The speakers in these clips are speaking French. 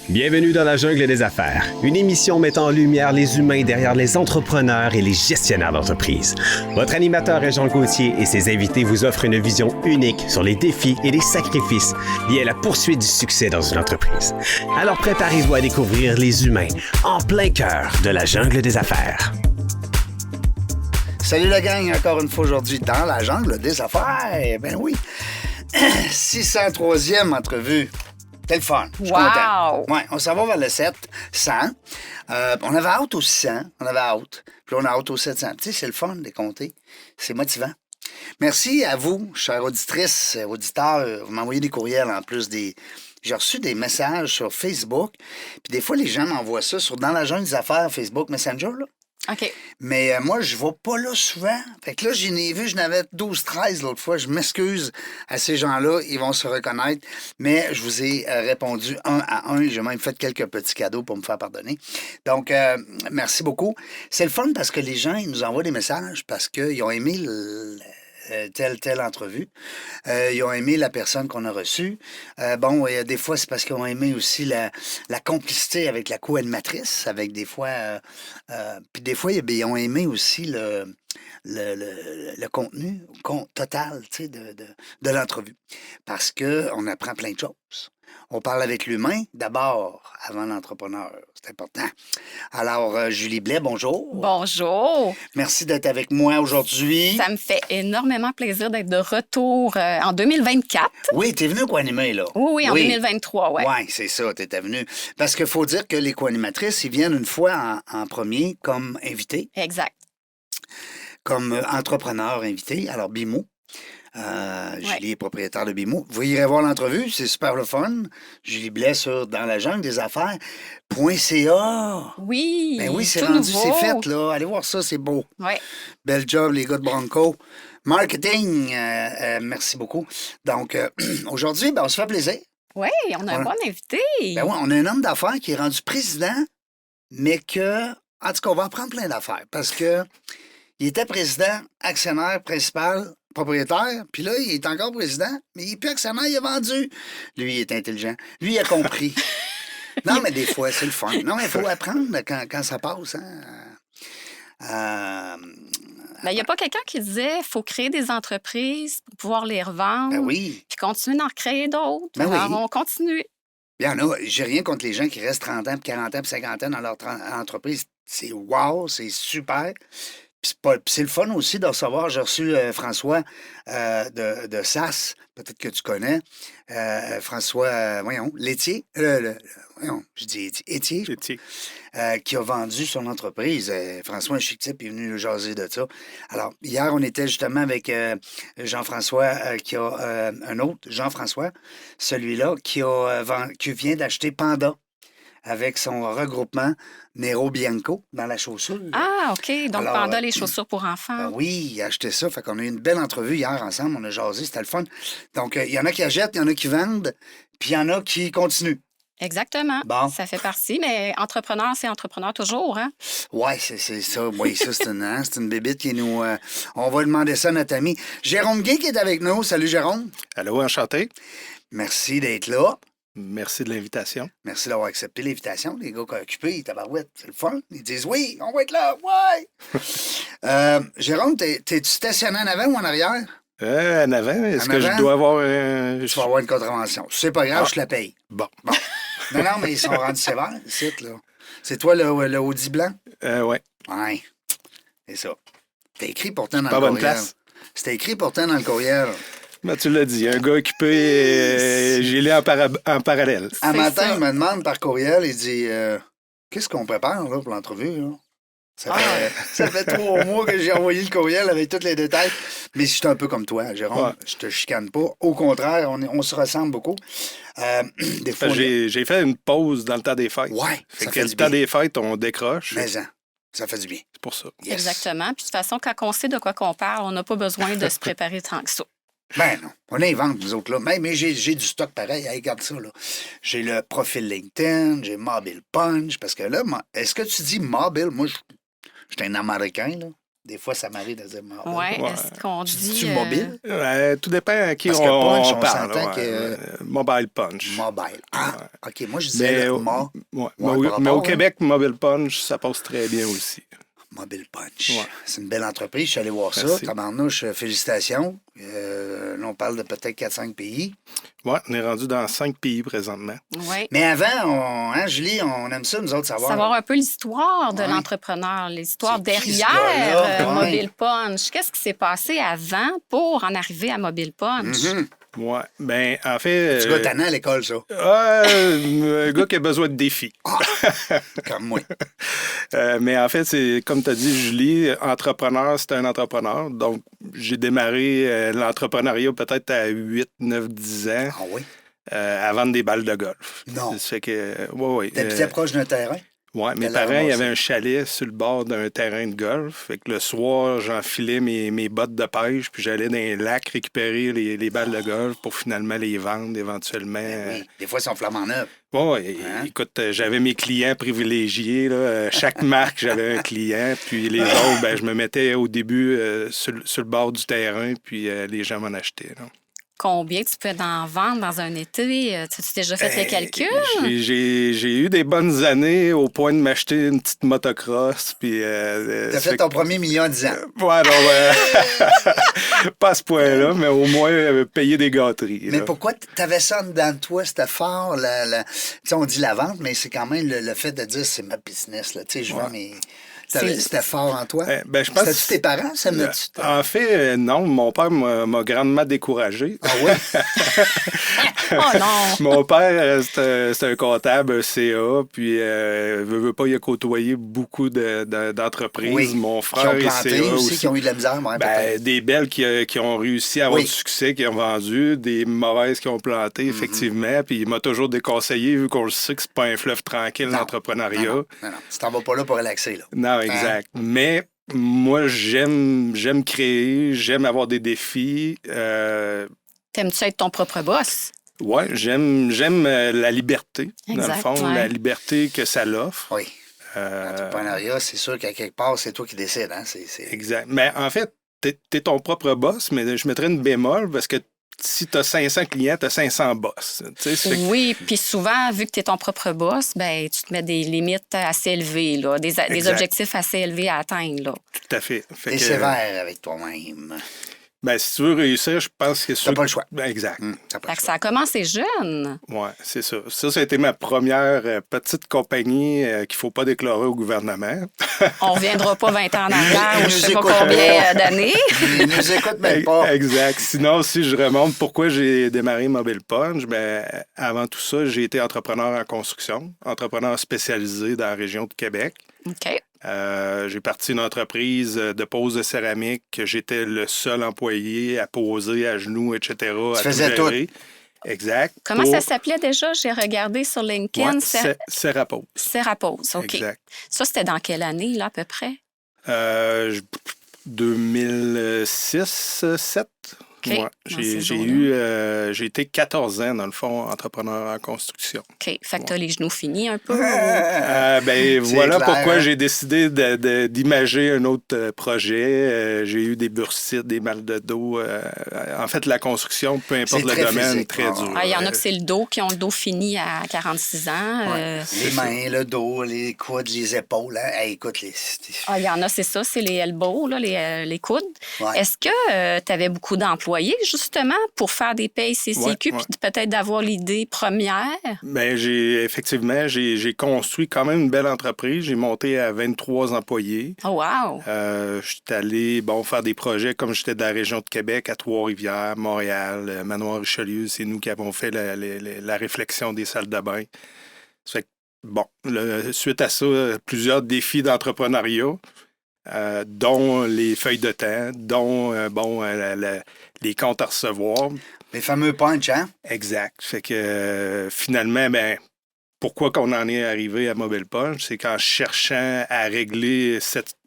Bienvenue dans la jungle des affaires, une émission mettant en lumière les humains derrière les entrepreneurs et les gestionnaires d'entreprise. Votre animateur est Jean Gauthier et ses invités vous offrent une vision unique sur les défis et les sacrifices liés à la poursuite du succès dans une entreprise. Alors préparez-vous à découvrir les humains en plein cœur de la jungle des affaires. Salut la gang, encore une fois aujourd'hui dans la jungle des affaires. Ben oui, 603e entrevue. C'était le fun. Je suis content. Ouais, on s'en va vers le 700. On avait hâte au 600. On avait hâte. Puis on a hâte au 700. Tu sais, c'est le fun de les compter. C'est motivant. Merci à vous, chères auditrices, auditeurs. Vous m'envoyez des courriels en plus des... J'ai reçu des messages sur Facebook. Puis des fois, les gens m'envoient ça sur Dans la jungle des affaires, Facebook Messenger, là. OK. Mais moi, je ne vais pas là souvent. Fait que là, j'en ai vu, j'en avais 12-13 l'autre fois. Je m'excuse à ces gens-là, ils vont se reconnaître. Mais je vous ai répondu un à un. J'ai même fait quelques petits cadeaux pour me faire pardonner. Donc, merci beaucoup. C'est le fun parce que les gens, ils nous envoient des messages parce qu'ils ont aimé telle entrevue. Ils ont aimé la personne qu'on a reçue. Des fois, c'est parce qu'ils ont aimé aussi la complicité avec la co-animatrice, avec des fois... puis des fois, ils ont aimé aussi le contenu total, tu sais, de l'entrevue. Parce qu'on apprend plein de choses. On parle avec l'humain d'abord, avant l'entrepreneur. C'est important. Alors, Julie Blais, bonjour. Bonjour. Merci d'être avec moi aujourd'hui. Ça me fait énormément plaisir d'être de retour en 2024. Oui, t'es venu co-animer, là. Oui, en 2023, oui. Oui, c'est ça, t'étais venu. Parce qu'il faut dire que les co-animatrices, ils viennent une fois en premier comme invités. Exact. Comme entrepreneur invité. Alors, Bimo. Julie est propriétaire de Bimo. Vous irez voir l'entrevue, c'est super le fun. Julie Blais sur Dans la jungle des affaires.ca. Oui. Ben oui, c'est tout rendu, nouveau. c'est fait, là. Allez voir ça, c'est beau. Oui. Bel job, les gars de Bronco. Marketing, merci beaucoup. Donc, aujourd'hui, on se fait plaisir. Oui, on a un bon invité. Ben oui, on a un homme d'affaires qui est rendu président, mais que, en tout cas, on va apprendre plein d'affaires parce que il était président, actionnaire principal, propriétaire, puis là, il est encore président, mais il n'est plus actionnaire, il a vendu. Lui, il est intelligent. Lui, il a compris. Non, mais des fois, c'est le fun. Non, mais il faut apprendre quand ça passe. Il n'y a pas quelqu'un qui disait qu'il faut créer des entreprises pour pouvoir les revendre. Ben oui. Puis continuer d'en créer d'autres. Ben oui. Alors, on continue. Il y en a, j'ai rien contre les gens qui restent 30 ans, puis 40 ans, puis 50 ans dans leur entreprise. C'est wow, c'est super. Puis c'est le fun aussi de recevoir. J'ai reçu François de SAS, peut-être que tu connais. François, Laitier. Je dis Étier. Qui a vendu son entreprise. François, un chic type, est venu nous jaser de ça. Alors, hier, on était justement avec Jean-François, qui a un autre, Jean-François, celui-là, qui vient d'acheter Panda avec son regroupement Nero Bianco dans la chaussure. Ah, OK. Donc, Alors, Panda, les chaussures pour enfants. Oui, il a acheté ça. Fait qu'on a eu une belle entrevue hier ensemble. On a jasé, c'était le fun. Donc, il y en a qui achètent, il y en a qui vendent, puis il y en a qui continuent. Exactement. Bon. Ça fait partie, mais entrepreneur, c'est entrepreneur toujours, hein? Oui, c'est ça. Oui, ça, c'est une bébite qui nous... on va demander ça à notre ami Jérôme Gay qui est avec nous. Salut, Jérôme. Allô, enchanté. Merci d'être là. Merci de l'invitation. Merci d'avoir accepté l'invitation. Les gars qui ont occupé, tabarouette, c'est le fun. Ils disent oui, on va être là, ouais! Jérôme, t'es-tu stationné en avant ou en arrière? En avant, est-ce que je dois avoir... Tu vas avoir une contravention. C'est pas grave, je te la paye. Bon. Non, mais ils sont rendus sévères, ici, là. C'est toi le Audi blanc? Oui. Oui, c'est ça. C'était écrit pourtant dans pas le bonne courriel. place. C'était écrit pourtant dans le courriel. Ben, tu l'as dit, un gars occupé, j'ai lu en parallèle. Un matin, ça. il me demande par courriel, il dit qu'est-ce qu'on prépare là, pour l'entrevue? Là? Ça fait 3 mois que j'ai envoyé le courriel avec tous les détails. Mais je suis un peu comme toi, Jérôme. Ouais. Je te chicane pas. Au contraire, on se ressemble beaucoup. Des fois, J'ai fait une pause dans le temps des fêtes. Ouais, Fait ça que fait le du temps bien. des fêtes, on décroche. Mais ça fait du bien. C'est pour ça. Yes. Exactement. Puis de toute façon, quand on sait de quoi qu'on parle, on n'a pas besoin de se préparer tant que ça. Ben non, on invente, nous autres, là. Mais j'ai du stock pareil. Hey, regarde ça, là. J'ai le profil LinkedIn, j'ai Mobile Punch, parce que là, est-ce que tu dis Mobile? Moi, je suis un Américain, là. Des fois, ça m'arrive de dire mobile. Ouais, Ouais. est-ce qu'on dit... C'est-tu mobile? Tout dépend à qui Parce que on punch, on parle. s'entend ouais. que- Mobile punch. Mobile. Ah, OK. Moi, je disais Mais, le ouais, mo. mais par au rapport, Québec, Mobile Punch, ça passe très bien aussi. Mobile Punch. Ouais. C'est une belle entreprise. Je suis allé voir ça. Merci. Tabarnouche, félicitations. Là, on parle de peut-être 4-5 pays. Ouais, on est rendu dans 5 pays présentement. Oui. Mais avant, Julie, on aime ça, nous autres, Savoir un peu l'histoire de Ouais. l'entrepreneur, l'histoire C'est qui, ce derrière gars-là? Ouais. Mobile Punch. Qu'est-ce qui s'est passé avant pour en arriver à Mobile Punch? Ouais, ben en fait... Tu gars tannant à l'école, ça. un gars qui a besoin de défis. Comme moi. Mais en fait, c'est comme tu as dit, Julie, entrepreneur, c'est un entrepreneur. Donc, j'ai démarré l'entrepreneuriat peut-être à 8, 9, 10 ans Ah oui? à vendre des balles de golf. Non. Ça fait que, ouais. T'habitais proche d'un terrain? Ouais, mes Quelle parents, heure, il y ça? avait un chalet sur le bord d'un terrain de golf. Fait que le soir, j'enfilais mes bottes de pêche, puis j'allais dans les lacs récupérer les balles de golf pour finalement les vendre éventuellement. Ben oui. Des fois, ils sont flamants neufs. Ouais, Hein? écoute, j'avais mes clients privilégiés. Là. Chaque marque, j'avais un client. Puis les autres, ben, je me mettais au début sur le bord du terrain, puis les gens m'en achetaient. Là. Combien tu peux en vendre dans un été? Tu as déjà fait les calculs? J'ai eu des bonnes années au point de m'acheter une petite motocross. Puis, T'as fait ton premier million à 10 ans. Ouais, non, pas à ce point-là, mais au moins payer des gâteries. Mais là. pourquoi t'avais ça dedans de toi, c'était fort? Tu sais, on dit la vente, mais c'est quand même le fait de dire c'est ma business. Là. Tu sais, je vends mes... C'était fort en toi? Ben, je pense C'était-tu tes parents? Ça me En fait, non. Mon père m'a grandement découragé. Ah oui? Oh non! Mon père, c'est un comptable, un CA, puis veut pas, il a côtoyé beaucoup d'entreprises. Oui. Mon Qui frère ont est planté CA aussi, qui ont eu de la misère, ouais, Ben, peut-être. des belles qui ont réussi à avoir Oui. du succès, qui ont vendu, des mauvaises qui ont planté, Mm-hmm. effectivement. Puis il m'a toujours déconseillé, vu qu'on le sait que c'est pas un fleuve tranquille, Non. l'entrepreneuriat. Non. Tu t'en vas pas là pour relaxer, là. Non, exact. Mais moi, j'aime créer, j'aime avoir des défis. T'aimes-tu être ton propre boss? Ouais, j'aime la liberté, dans Exact, le fond, ouais. la liberté que ça l'offre. Oui. L'entrepreneuriat, c'est sûr qu'à quelque part, c'est toi qui décides. Hein? Exact. Mais en fait, t'es ton propre boss, mais je mettrais une bémol parce que si tu as 500 clients, tu as 500 boss. Tu sais, Oui, puis souvent, vu que tu es ton propre boss, ben tu te mets des limites assez élevées, là, des Exact. objectifs assez élevés à atteindre. Là. Tout à fait. Fait T'es que, sévère avec toi-même. Ben, si tu veux réussir, je pense que T'as pas le choix. Ben, exact. T'as pas Fait le que choix. ça a commencé jeune. Oui, c'est ça. Ça a été ma première petite compagnie qu'il ne faut pas déclarer au gouvernement. On ne reviendra pas 20 ans en arrière Ils ou je nous sais pas écoutent combien pas. d'années. Ils nous écoutent même pas. Exact. Sinon, si je remonte pourquoi j'ai démarré Mobile Punch, ben, avant tout ça, j'ai été entrepreneur en construction, entrepreneur spécialisé dans la région de Québec. OK. J'ai parti une entreprise de pose de céramique. J'étais le seul employé à poser à genoux, etc. Tu à faisais tout. gérer. Exact. Comment ça s'appelait déjà? J'ai regardé sur LinkedIn. Ouais, Serapose. Serapose, OK. Exact. Ça, c'était dans quelle année, là, à peu près? 2006-2007. OK. Ouais. Dans ces J'ai été 14 ans, dans le fond, entrepreneur en construction. OK. Fait que t'as les genoux finis un peu. Ah, Ben, c'est voilà clair, pourquoi hein? j'ai décidé d'imager un autre projet. J'ai eu des bursites, des mal de dos. En fait, la construction, peu importe C'est le très domaine, physique. très Ah, dur. Il y en a que c'est le dos, qui ont le dos fini à 46 ans. Les mains, le dos, les coudes, les épaules. Hein? Hey, écoute, il Il y en a, c'est ça, c'est les elbows, là, les coudes. Ouais. Est-ce que tu avais beaucoup d'employés, justement, pour faire des payes CCQ, Ouais. puis peut-être d'avoir l'idée première? Ben, effectivement, j'ai construit quand même une belle entreprise. J'ai monté à 23 employés. Oh, wow! Je suis allé faire des projets comme j'étais de la région de Québec, à Trois-Rivières, Montréal, Manoir-Richelieu. C'est nous qui avons fait la réflexion des salles de bain. Ça fait que, suite à ça, plusieurs défis d'entrepreneuriat, dont les feuilles de temps, dont les comptes à recevoir. Les fameux punch, hein? Exact. Fait que finalement, pourquoi qu'on en est arrivé à Mobile Punch, c'est qu'en cherchant à régler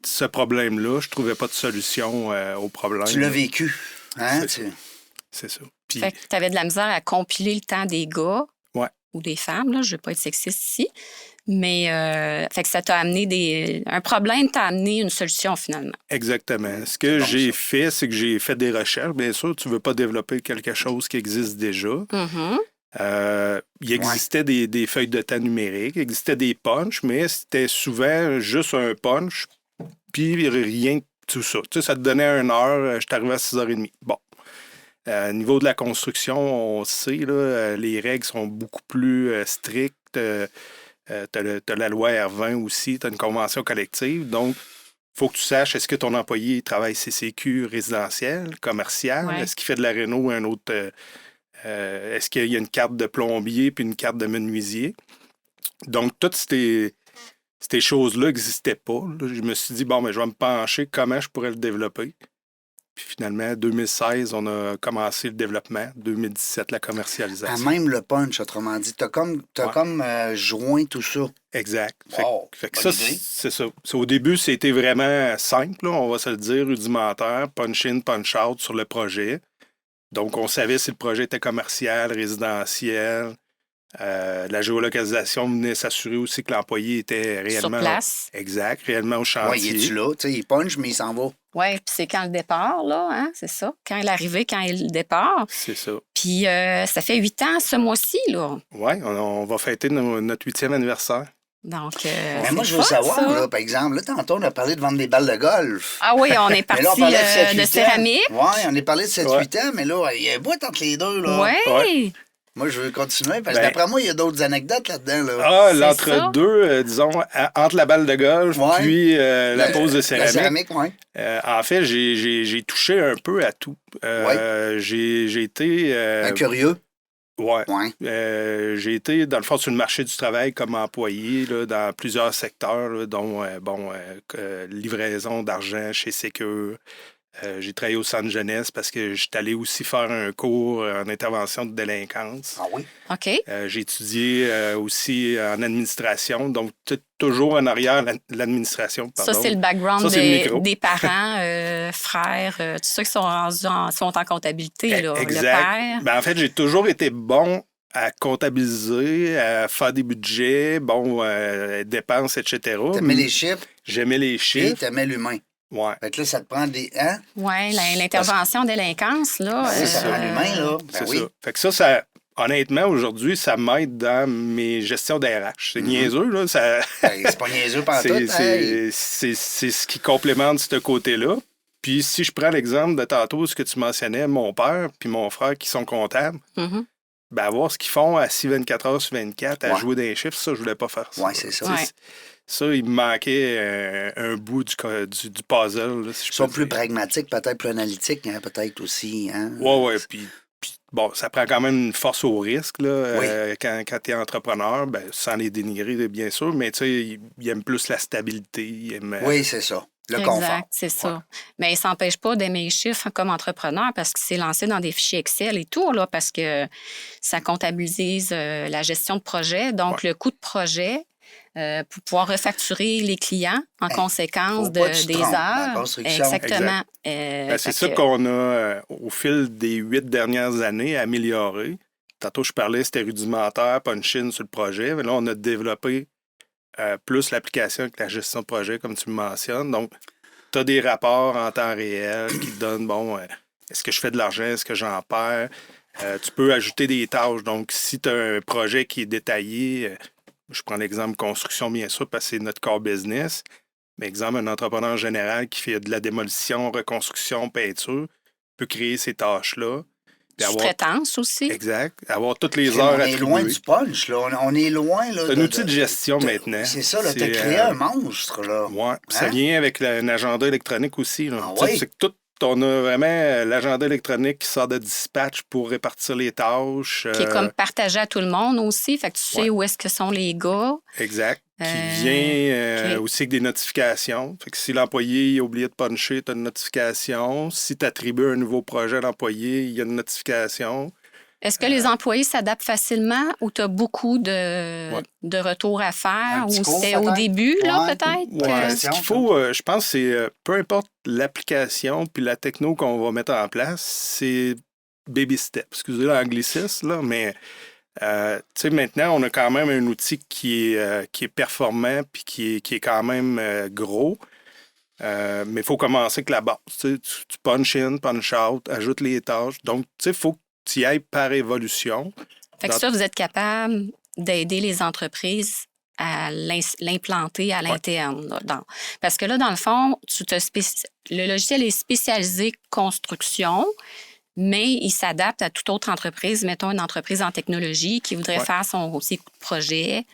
ce problème-là, je trouvais pas de solution au problème. Tu l'as vécu. Hein? C'est ça. Puis, Fait que tu avais de la misère à compiler le temps des gars. ouais. ou des femmes, là, je ne veux pas être sexiste ici. Mais fait que ça t'a amené un problème t'a amené une solution finalement. Exactement. Ce que j'ai fait, c'est que j'ai fait des recherches. Bien sûr, tu ne veux pas développer quelque chose qui existe déjà. Il existait des feuilles de temps numériques, il existait des punchs, mais c'était souvent juste un punch, puis rien de tout ça. Tu sais, ça te donnait 1 heure, je t'arrivais à 6h30. Bon. Au niveau de la construction, on sait, là, les règles sont beaucoup plus strictes. T'as la loi R20 aussi, tu as une convention collective. Donc, il faut que tu saches, est-ce que ton employé travaille CCQ résidentiel, commercial? Ouais. Est-ce qu'il fait de la réno ou un autre... est-ce qu'il y a une carte de plombier puis une carte de menuisier? Donc, toutes ces choses-là n'existaient pas. Là, je me suis dit, bon, mais je vais me pencher comment je pourrais le développer. Puis finalement, 2016, on a commencé le développement. 2017, la commercialisation. Même le punch, autrement dit. T'as comme joint tout ça. Exact. Wow, Fait que ça, c'est ça. Au début, c'était vraiment simple, là, on va se le dire, rudimentaire, punch-in, punch-out sur le projet. Donc, on savait si le projet était commercial, résidentiel. La géolocalisation venait s'assurer aussi que l'employé était réellement... Sur place. Exact, réellement au chantier. Oui, il est-tu là? Tu sais, il punch, mais il s'en va. Oui, puis c'est quand le départ, là, hein, c'est ça. Quand l'arrivée, quand est le départ. C'est ça. Puis ça fait 8 ans ce mois-ci, là. Oui, on va fêter notre 8e anniversaire. Donc, mais moi, je veux savoir, là, par exemple, là, tantôt, on a parlé de vendre des balles de golf. Ah oui, on est parti là, on parlait de céramique. Oui, on est parlé de 7-8 ans, mais là, il y a un bout entre les deux, là. Oui. Moi, je veux continuer, parce que d'après moi, il y a d'autres anecdotes là-dedans, là. Ah, l'entre-deux, disons, entre la balle de golf puis la pose de céramique. La céramique, oui. En fait, j'ai touché un peu à tout. J'ai été... Un curieux. Oui. Ouais. J'ai été, dans le fond, sur le marché du travail comme employé là, dans plusieurs secteurs, là, dont livraison d'argent chez Secure. J'ai travaillé au centre jeunesse parce que j'étais allé aussi faire un cours en intervention de délinquance. Ah oui? OK. J'ai étudié aussi en administration, donc toujours en arrière l'administration. Ça, c'est le background des parents, frères, tous ceux qui sont en comptabilité, là, exact. le père. Ben, en fait, j'ai toujours été bon à comptabiliser, à faire des budgets, dépenses, etc. T'aimais les chiffres? J'aimais les chiffres. Et t'aimais l'humain. Ouais. Fait que là, ça te prend des... Hein? Oui, l'intervention délinquance, là. Ça prend l'humain, là. C'est ça. Fait que ça, honnêtement, aujourd'hui, ça m'aide dans mes gestions d'RH. C'est niaiseux, là. C'est pas niaiseux pantoute. C'est ce qui complémente ce côté-là. Puis si je prends l'exemple de tantôt, ce que tu mentionnais, mon père puis mon frère qui sont comptables, ben voir ce qu'ils font à 24 heures sur 24, à jouer des chiffres, ça, je voulais pas faire ça. Oui, c'est ça. Ça, il me manquait un bout du puzzle. Là, si Ils sont plus pragmatiques, peut-être plus analytiques, hein, peut-être aussi. Hein? Oui. Puis bon, ça prend quand même une force au risque là, quand tu es entrepreneur, ben, sans les dénigrer, bien sûr, mais tu sais, ils aiment plus la stabilité. Oui, c'est ça. Le exact, confort. C'est ça. Ouais. Mais il ne s'empêche pas d'aimer les chiffres comme entrepreneur parce qu'il s'est lancé dans des fichiers Excel et tout, là, parce que ça comptabilise la gestion de projet, donc le coût de projet. Pour pouvoir refacturer les clients en conséquence des heures. Exactement. C'est ça qu'on a, au fil des 8 dernières années, amélioré. Tantôt, je parlais, c'était rudimentaire, punch-in sur le projet. Mais là, on a développé plus l'application avec la gestion de projet, comme tu me mentionnes. Donc, tu as des rapports en temps réel qui te donnent, est-ce que je fais de l'argent, est-ce que j'en perds? Tu peux ajouter des tâches. Donc, si tu as un projet qui est détaillé... je prends l'exemple construction, bien sûr, parce que c'est notre core business. Mais exemple, un entrepreneur général qui fait de la démolition, reconstruction, peinture, peut créer ces tâches-là. Sous-traitance aussi. Exact. Avoir toutes les heures attribuées. On est loin du punch, là. On est loin, là. C'est un outil de gestion maintenant. C'est ça, là. Tu as créé un monstre, là. Oui. Ça vient avec un agenda électronique aussi, là. Oui? C'est que tout. On a vraiment l'agenda électronique qui sort de dispatch pour répartir les tâches. Qui est comme partagé à tout le monde aussi. Fait que tu sais où est-ce que sont les gars. Exact. Qui vient aussi avec des notifications. Fait que si l'employé a oublié de puncher, tu as une notification. Si tu attribues un nouveau projet à l'employé, il y a une notification. Est-ce que les employés s'adaptent facilement ou tu as beaucoup de retours à faire ou c'était au début, là, peut-être? Oui, ce qu'il faut, je pense, c'est peu importe l'application puis la techno qu'on va mettre en place, c'est baby step. Excusez l'anglicisme, là, mais Maintenant, on a quand même un outil qui est performant puis qui est quand même gros. Mais il faut commencer avec la base. Tu punch in, punch out, ajoute les tâches. Donc, il faut que tu y ailles par évolution. Fait que ça, vous êtes capable d'aider les entreprises à l'implanter à l'interne. Parce que là, dans le fond, le logiciel est spécialisé construction, mais il s'adapte à toute autre entreprise. Mettons une entreprise en technologie qui voudrait faire son aussi projet.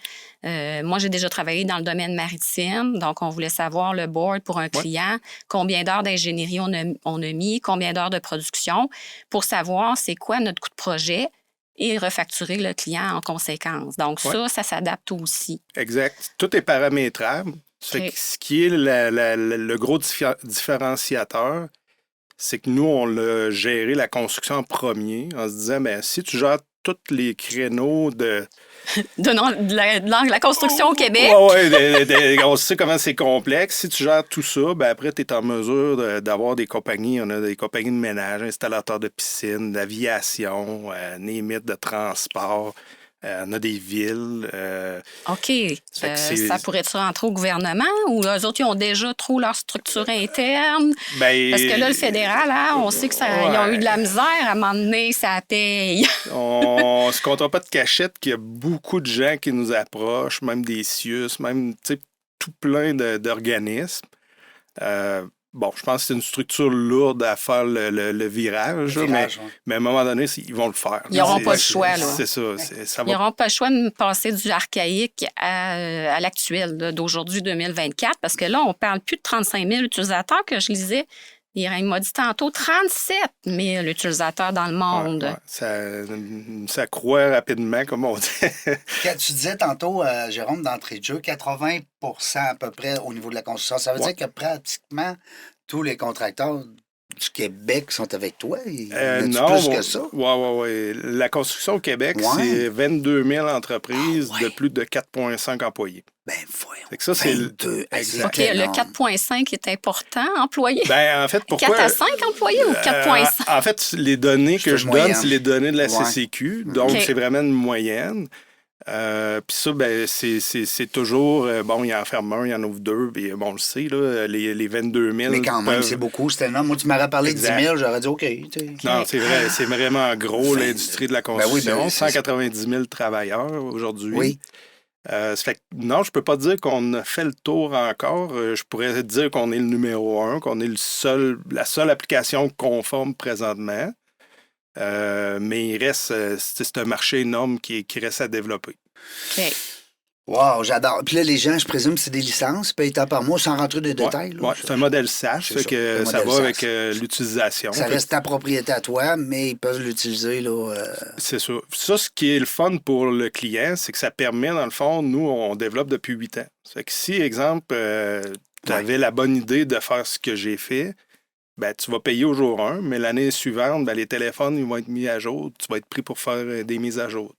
Moi, j'ai déjà travaillé dans le domaine maritime, donc on voulait savoir le board pour un client, combien d'heures d'ingénierie on a mis, combien d'heures de production, pour savoir c'est quoi notre coût de projet et refacturer le client en conséquence. Donc ça s'adapte aussi. Exact. Tout est paramétrable. Okay. Ce qui est le gros différenciateur, c'est que nous, on l'a géré la construction en premier en se disant, bien, si tu gères tous les créneaux de la construction au Québec. Oui, on sait comment c'est complexe. Si tu gères tout ça, ben après, tu es en mesure d'avoir des compagnies. On a des compagnies de ménage, installateurs de piscine, d'aviation, némites de transport. On a des villes. OK. Ça pourrait-tu rentrer au gouvernement ou eux autres, ils ont déjà trop leur structure interne? Parce que là, le fédéral, on sait qu'ils ont eu de la misère à un moment donné, ça paye. On ne se comptera pas de cachette qu'il y a beaucoup de gens qui nous approchent, même des CIUS, même tout plein d'organismes. Bon, je pense que c'est une structure lourde à faire le virage, mais à un moment donné, ils vont le faire. Ils n'auront pas le choix. Là. C'est ça. Ils n'auront pas le choix de passer du archaïque à l'actuel, d'aujourd'hui 2024, parce que là, on ne parle plus de 35 000 utilisateurs que je lisais. Il m'a dit tantôt 37 000 utilisateurs dans le monde. Ça croît rapidement, comme on dit. Tu disais tantôt, Jérôme, d'entrée de jeu, 80 à peu près au niveau de la construction. Ça veut dire que pratiquement tous les contracteurs du Québec sont avec toi? Non, plus que ça? Oui. La construction au Québec, c'est 22 000 entreprises de plus de 4,5 employés. Ben voyons. Ça, c'est OK, le 4,5 est important, employé. En fait, pourquoi? 4 à 5 employés ou 4,5? En fait, les données que je donne, c'est les données de la CCQ. Donc, c'est vraiment une moyenne. Puis ça, c'est toujours... il y en ferme un, il y en ouvre deux, puis on le sait, là, les 22 000... Mais quand même, c'est beaucoup, c'est énorme. Moi, tu m'aurais parlé de 10 000, j'aurais dit OK. Non, c'est vrai, c'est vraiment gros, l'industrie de la construction. 190 000 travailleurs aujourd'hui. Oui. Ça fait que, non, je peux pas dire qu'on a fait le tour encore. Je pourrais dire qu'on est le numéro 1, qu'on est la seule application conforme présentement. Mais il reste, c'est un marché énorme qui reste à développer. OK. Wow, j'adore. Puis là, les gens, je présume, c'est des licences, payent par mois, sans rentrer dans les détails. Oui, c'est un modèle SaaS, ça va avec l'utilisation. Ça reste ta propriété à toi, mais ils peuvent l'utiliser. C'est ça. Ça, ce qui est le fun pour le client, c'est que ça permet, dans le fond, nous, on développe depuis 8 ans. C'est que si, exemple, tu avais la bonne idée de faire ce que j'ai fait, tu vas payer au jour 1, mais l'année suivante, les téléphones ils vont être mis à jour. Tu vas être pris pour faire des mises à jour.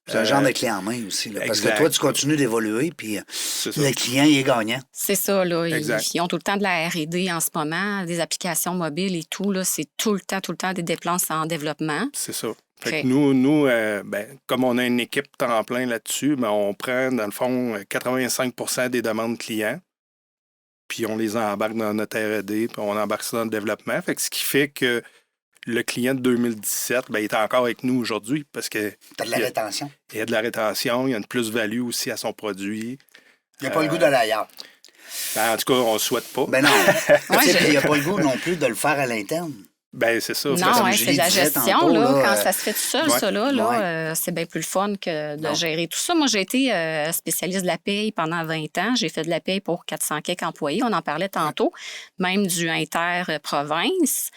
C'est un genre de clé en main aussi. Là, parce que toi, tu continues d'évoluer, puis le client, il est gagnant. C'est ça. Là, ils ont tout le temps de la R&D en ce moment, des applications mobiles et tout. Là, c'est tout le temps des dépenses en développement. C'est ça. Fait que nous comme on a une équipe temps plein là-dessus, on prend, dans le fond, 85 des demandes clients. Puis on les embarque dans notre R&D, puis on embarque ça dans le développement. Fait que ce qui fait que le client de 2017, il est encore avec nous aujourd'hui parce que... Tu as de la rétention. Il y a de la rétention, il y a une plus-value aussi à son produit. Il n'y a pas le goût d'aller ailleurs. En tout cas, on ne le souhaite pas. Ben non. Il n'y a pas le goût non plus de le faire à l'interne. C'est ça. Non, c'est de la gestion. Tantôt, quand ça se fait tout seul, c'est bien plus le fun que de gérer tout ça. Moi, j'ai été spécialiste de la paye pendant 20 ans. J'ai fait de la paye pour 400 quelques employés. On en parlait tantôt, même du inter-province.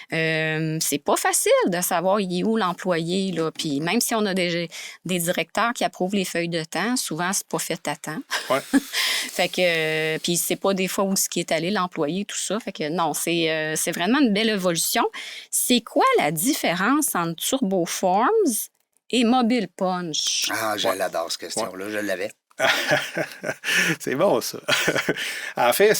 C'est pas facile de savoir il est où l'employé. Là. Puis même si on a des directeurs qui approuvent les feuilles de temps, souvent, c'est pas fait à temps. Ouais. Fait que, puis c'est pas des fois où ce qui est allé l'employé, tout ça. Fait que non, c'est vraiment une belle évolution. C'est quoi la différence entre Turbo Forms et Mobile Punch? Ah, je l'adore, cette question-là. Je l'avais. C'est bon, ça. En fait,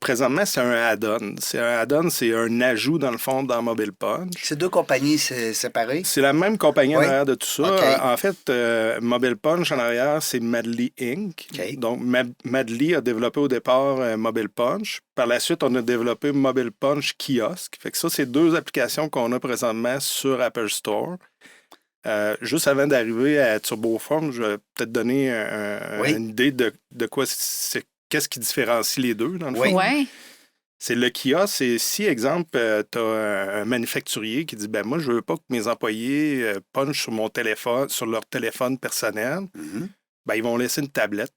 présentement, c'est un add-on. C'est un ajout, dans le fond, dans Mobile Punch. C'est deux compagnies séparées? C'est la même compagnie en Oui. arrière de tout ça. OK. En fait, Mobile Punch en arrière, c'est Madly Inc. OK. Donc, Madly a développé au départ Mobile Punch. Par la suite, on a développé Mobile Punch Kiosk. Fait que ça, c'est deux applications qu'on a présentement sur Apple Store. Juste avant d'arriver à TurboForm, je vais peut-être donner Oui. une idée de quoi qu'est-ce qui différencie les deux, dans le Oui. fond. Ouais. C'est le kiosque, c'est si, exemple, tu as un manufacturier qui dit ben moi, je veux pas que mes employés punchent sur mon téléphone, sur leur téléphone personnel, Mhm. ben, ils vont laisser une tablette.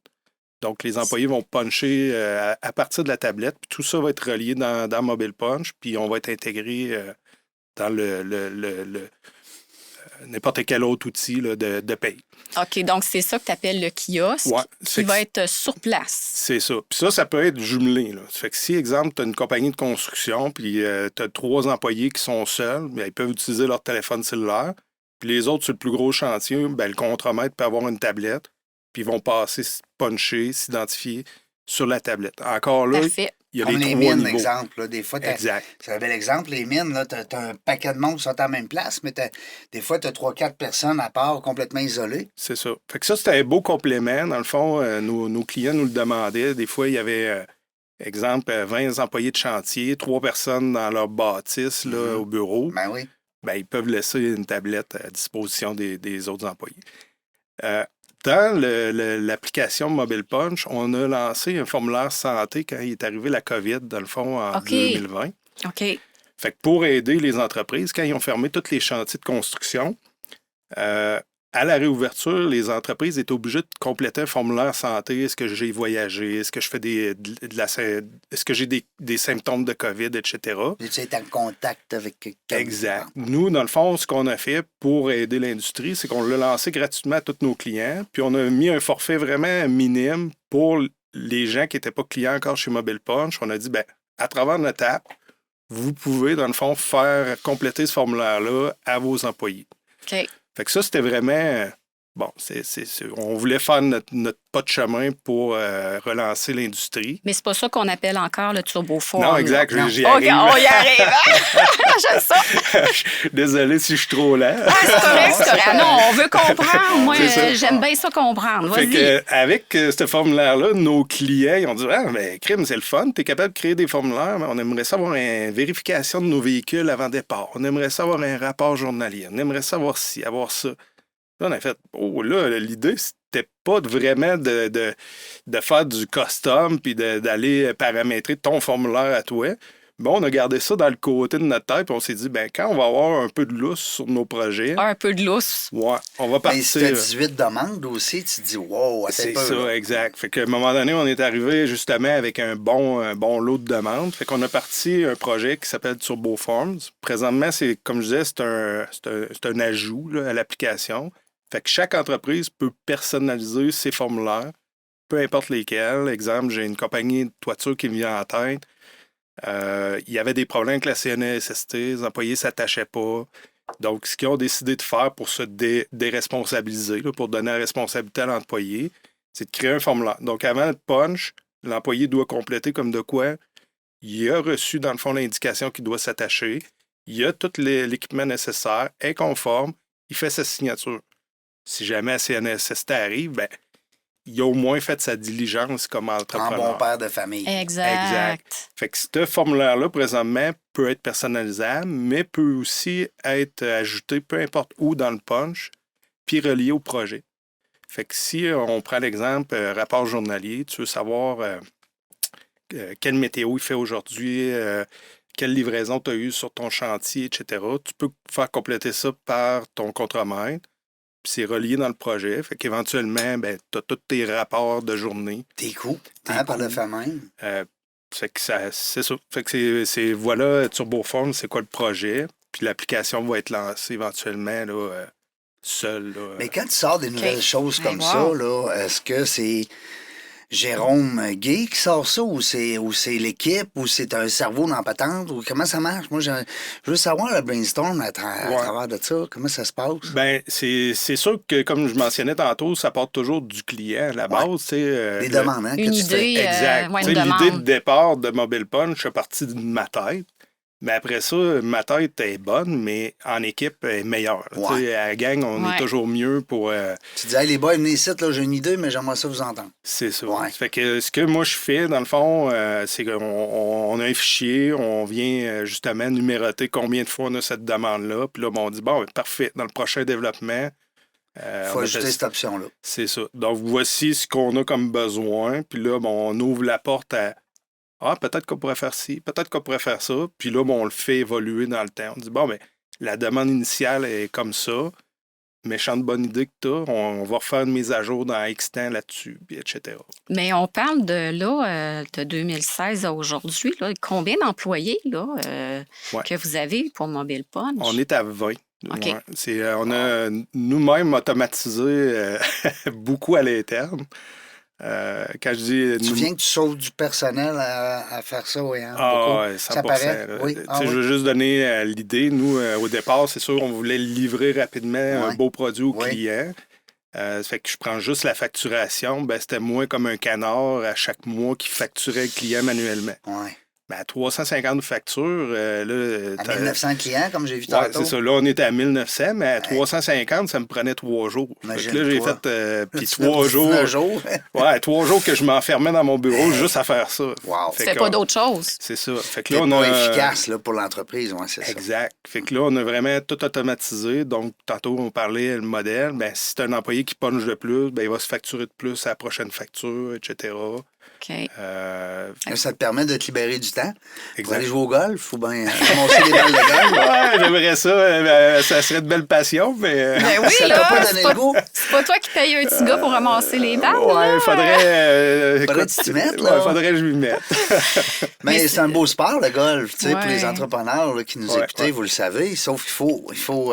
Donc, les employés vont puncher à partir de la tablette, puis tout ça va être relié dans Mobile Punch, puis on va être intégré dans n'importe quel autre outil là, de paye. OK, donc c'est ça que tu appelles le kiosque Ouais, qui va être sur place. C'est ça. Puis ça peut être jumelé. Là. Ça fait que si, exemple, tu as une compagnie de construction, puis tu as 3 employés qui sont seuls, bien, ils peuvent utiliser leur téléphone cellulaire. Puis les autres, sur le plus gros chantier, bien, le contremaître peut avoir une tablette, puis ils vont passer, puncher, s'identifier sur la tablette. Encore là, Parfait. il y a Comme les les 3 mines, niveaux. exemple. Là, des fois, Exact. c'est un bel exemple. Les mines, tu as un paquet de monde qui sont à la même place, mais des fois, tu as 3-4 personnes à part, complètement isolées. C'est ça. Fait que ça, c'était un beau complément. Dans le fond, nos clients nous le demandaient. Des fois, il y avait, exemple, 20 employés de chantier, 3 personnes dans leur bâtisse là, au bureau. Ben oui. Ben, ils peuvent laisser une tablette à disposition des autres employés. Dans l'application Mobile Punch, on a lancé un formulaire santé quand il est arrivé la COVID, dans le fond, en OK. 2020. OK. Fait que pour aider les entreprises, quand ils ont fermé tous les chantiers de construction, à la réouverture, les entreprises étaient obligées de compléter un formulaire santé. Est-ce que j'ai voyagé? Est-ce que je fais est-ce que j'ai des symptômes de COVID, etc.? Tu es en contact avec quelqu'un. Exact. Nous, dans le fond, ce qu'on a fait pour aider l'industrie, c'est qu'on l'a lancé gratuitement à tous nos clients, puis on a mis un forfait vraiment minime pour les gens qui n'étaient pas clients encore chez Mobile Punch. On a dit, ben, à travers notre app, vous pouvez, dans le fond, faire compléter ce formulaire-là à vos employés. OK. Fait que ça, c'était vraiment... Bon, on voulait faire notre pas de chemin pour relancer l'industrie. Mais c'est pas ça qu'on appelle encore le turboform. Non, exact, là. j'y OK, arrive. on y arrive. Hein? J'aime ça. Désolé si je suis trop lent. Ah, c'est correct, c'est correct. Non, on veut comprendre. Moi, C'est ça. j'aime bien ça comprendre. Fait Vas-y. que, avec ce formulaire-là, nos clients, ils ont dit ah, mais crime, c'est le fun, tu es capable de créer des formulaires, mais on aimerait savoir une vérification de nos véhicules avant départ. On aimerait savoir un rapport journalier. On aimerait savoir ci, avoir ça. Là, on a fait oh là, l'idée, c'était pas vraiment de faire du custom puis d'aller paramétrer ton formulaire à toi. Bon, on a gardé ça dans le côté de notre tête, puis on s'est dit, ben quand on va avoir un peu de lousse sur nos projets, Un peu de lousse. ouais, on va Mais si tu as partir. 18 demandes aussi, tu te dis, wow, C'est peu. ça, Là. exact. Fait qu'à un moment donné, on est arrivé justement avec un bon lot de demandes. Fait qu'on a parti un projet qui s'appelle TurboForms. Présentement, c'est comme je disais, c'est un ajout là, à l'application. Fait que chaque entreprise peut personnaliser ses formulaires, peu importe lesquels. Exemple, j'ai une compagnie de toiture qui me vient en tête. Il y avait des problèmes avec la CNESST, les employés ne s'attachaient pas. Donc, ce qu'ils ont décidé de faire pour se déresponsabiliser, là, pour donner la responsabilité à l'employé, c'est de créer un formulaire. Donc, avant de punch, l'employé doit compléter comme de quoi il a reçu, dans le fond, l'indication qu'il doit s'attacher. Il a tout l'équipement nécessaire, est conforme, il fait sa signature. Si jamais la CNESST arrive, ben, il a au moins fait sa diligence comme En entrepreneur. bon père de famille. Exact. Fait que ce formulaire-là, présentement, peut être personnalisable, mais peut aussi être ajouté peu importe où dans le punch, puis relié au projet. Fait que si on prend l'exemple rapport journalier, tu veux savoir quelle météo il fait aujourd'hui, quelle livraison tu as eue sur ton chantier, etc., tu peux faire compléter ça par ton contremaître. Puis c'est relié dans le projet. Fait qu'éventuellement, ben, tu as tous tes rapports de journée. T'es cool. T'es Par le cool. fait même. Fait que c'est ça. Fait que c'est voilà, TurboForm, c'est quoi le projet. Puis l'application va être lancée éventuellement là, seule. Là. Mais quand tu sors des nouvelles choses comme Wow. ça, là, est-ce que c'est. Jérôme Gay qui sort ça, ou c'est l'équipe, ou c'est un cerveau dans la patente, ou comment ça marche? Moi, je veux savoir le brainstorm à travers de ça, comment ça se passe? Ben, c'est sûr que, comme je mentionnais tantôt, ça part toujours du client. La base, c'est... Les demandes, hein, que Une tu fais. idée, Exact. ouais, Tu une sais, l'idée de demande. départ de Mobile Punch est partie de ma tête. Mais après ça, ma tête est bonne, mais en équipe, elle est meilleure. Ouais. Tu sais, à la gang, on est toujours mieux pour... Tu dis, hey, les boys, venez ici, là, j'ai une idée, mais j'aimerais ça vous entendre. C'est ça. Ouais. Fait que ce que moi je fais, dans le fond, c'est qu'on a un fichier, on vient justement numéroter combien de fois on a cette demande-là. Puis là, on dit, bon, parfait, dans le prochain développement... Il faut ajouter cette option-là. C'est ça. Donc, voici ce qu'on a comme besoin. Puis là, on ouvre la porte à ah, peut-être qu'on pourrait faire ci, peut-être qu'on pourrait faire ça. Puis là, on le fait évoluer dans le temps. On dit bon, ben, la demande initiale est comme ça. Méchante bonne idée que tu as. On va refaire une mise à jour dans X temps là-dessus, puis etc. Mais on parle de 2016 à aujourd'hui. Là. Combien d'employés là, que vous avez pour Mobile Punch? On est à 20. OK. Ouais. On a nous-mêmes automatisé beaucoup à l'interne. Quand je dis... Tu viens que tu sauves du personnel à faire ça, oui. Hein, Ah, ouais, 100%. ça paraît? Là. Oui. Je veux juste donner l'idée. Nous, au départ, c'est sûr, on voulait livrer rapidement un beau produit au client. Ça fait que je prends juste la facturation. Ben, c'était moins comme un canard à chaque mois qui facturait le client manuellement. Oui. Ben, à 350 factures, là... À 1900 clients, comme j'ai vu Ouais, tantôt. c'est ça. Là, on était à 1900, mais à 350, ça me prenait 3 jours. Fait que là, j'ai fait... puis 3 jours... 9 jours. Ouais, 3 jours que je m'enfermais dans mon bureau juste à faire ça. Wow. Tu fais pas d'autre chose. C'est ça. Fait que C'est là, on pas a... efficace là, pour l'entreprise, ouais, c'est ça. Exact. Fait que là, on a vraiment tout automatisé. Donc, tantôt, on parlait le modèle. Ben, si c'est un employé qui punch de plus, ben, il va se facturer de plus à la prochaine facture, etc. OK. Ça te permet de te libérer du temps pour Exact. aller jouer au golf ou bien ramasser des balles de golf. Ouais, j'aimerais ça. Ça serait de belle passion, mais... Ben oui, Ça t'a là, pas donné le goût? c'est pas toi qui paye un petit gars pour ramasser les balles. Ouais, là. faudrait... Faudrait que tu t'y mettes, là. Ouais, faudrait que je m'y mette. Mais c'est un beau sport, le golf, tu sais, pour Ouais. les entrepreneurs là, qui nous Ouais, écoutez, ouais. vous le savez. Sauf qu'il faut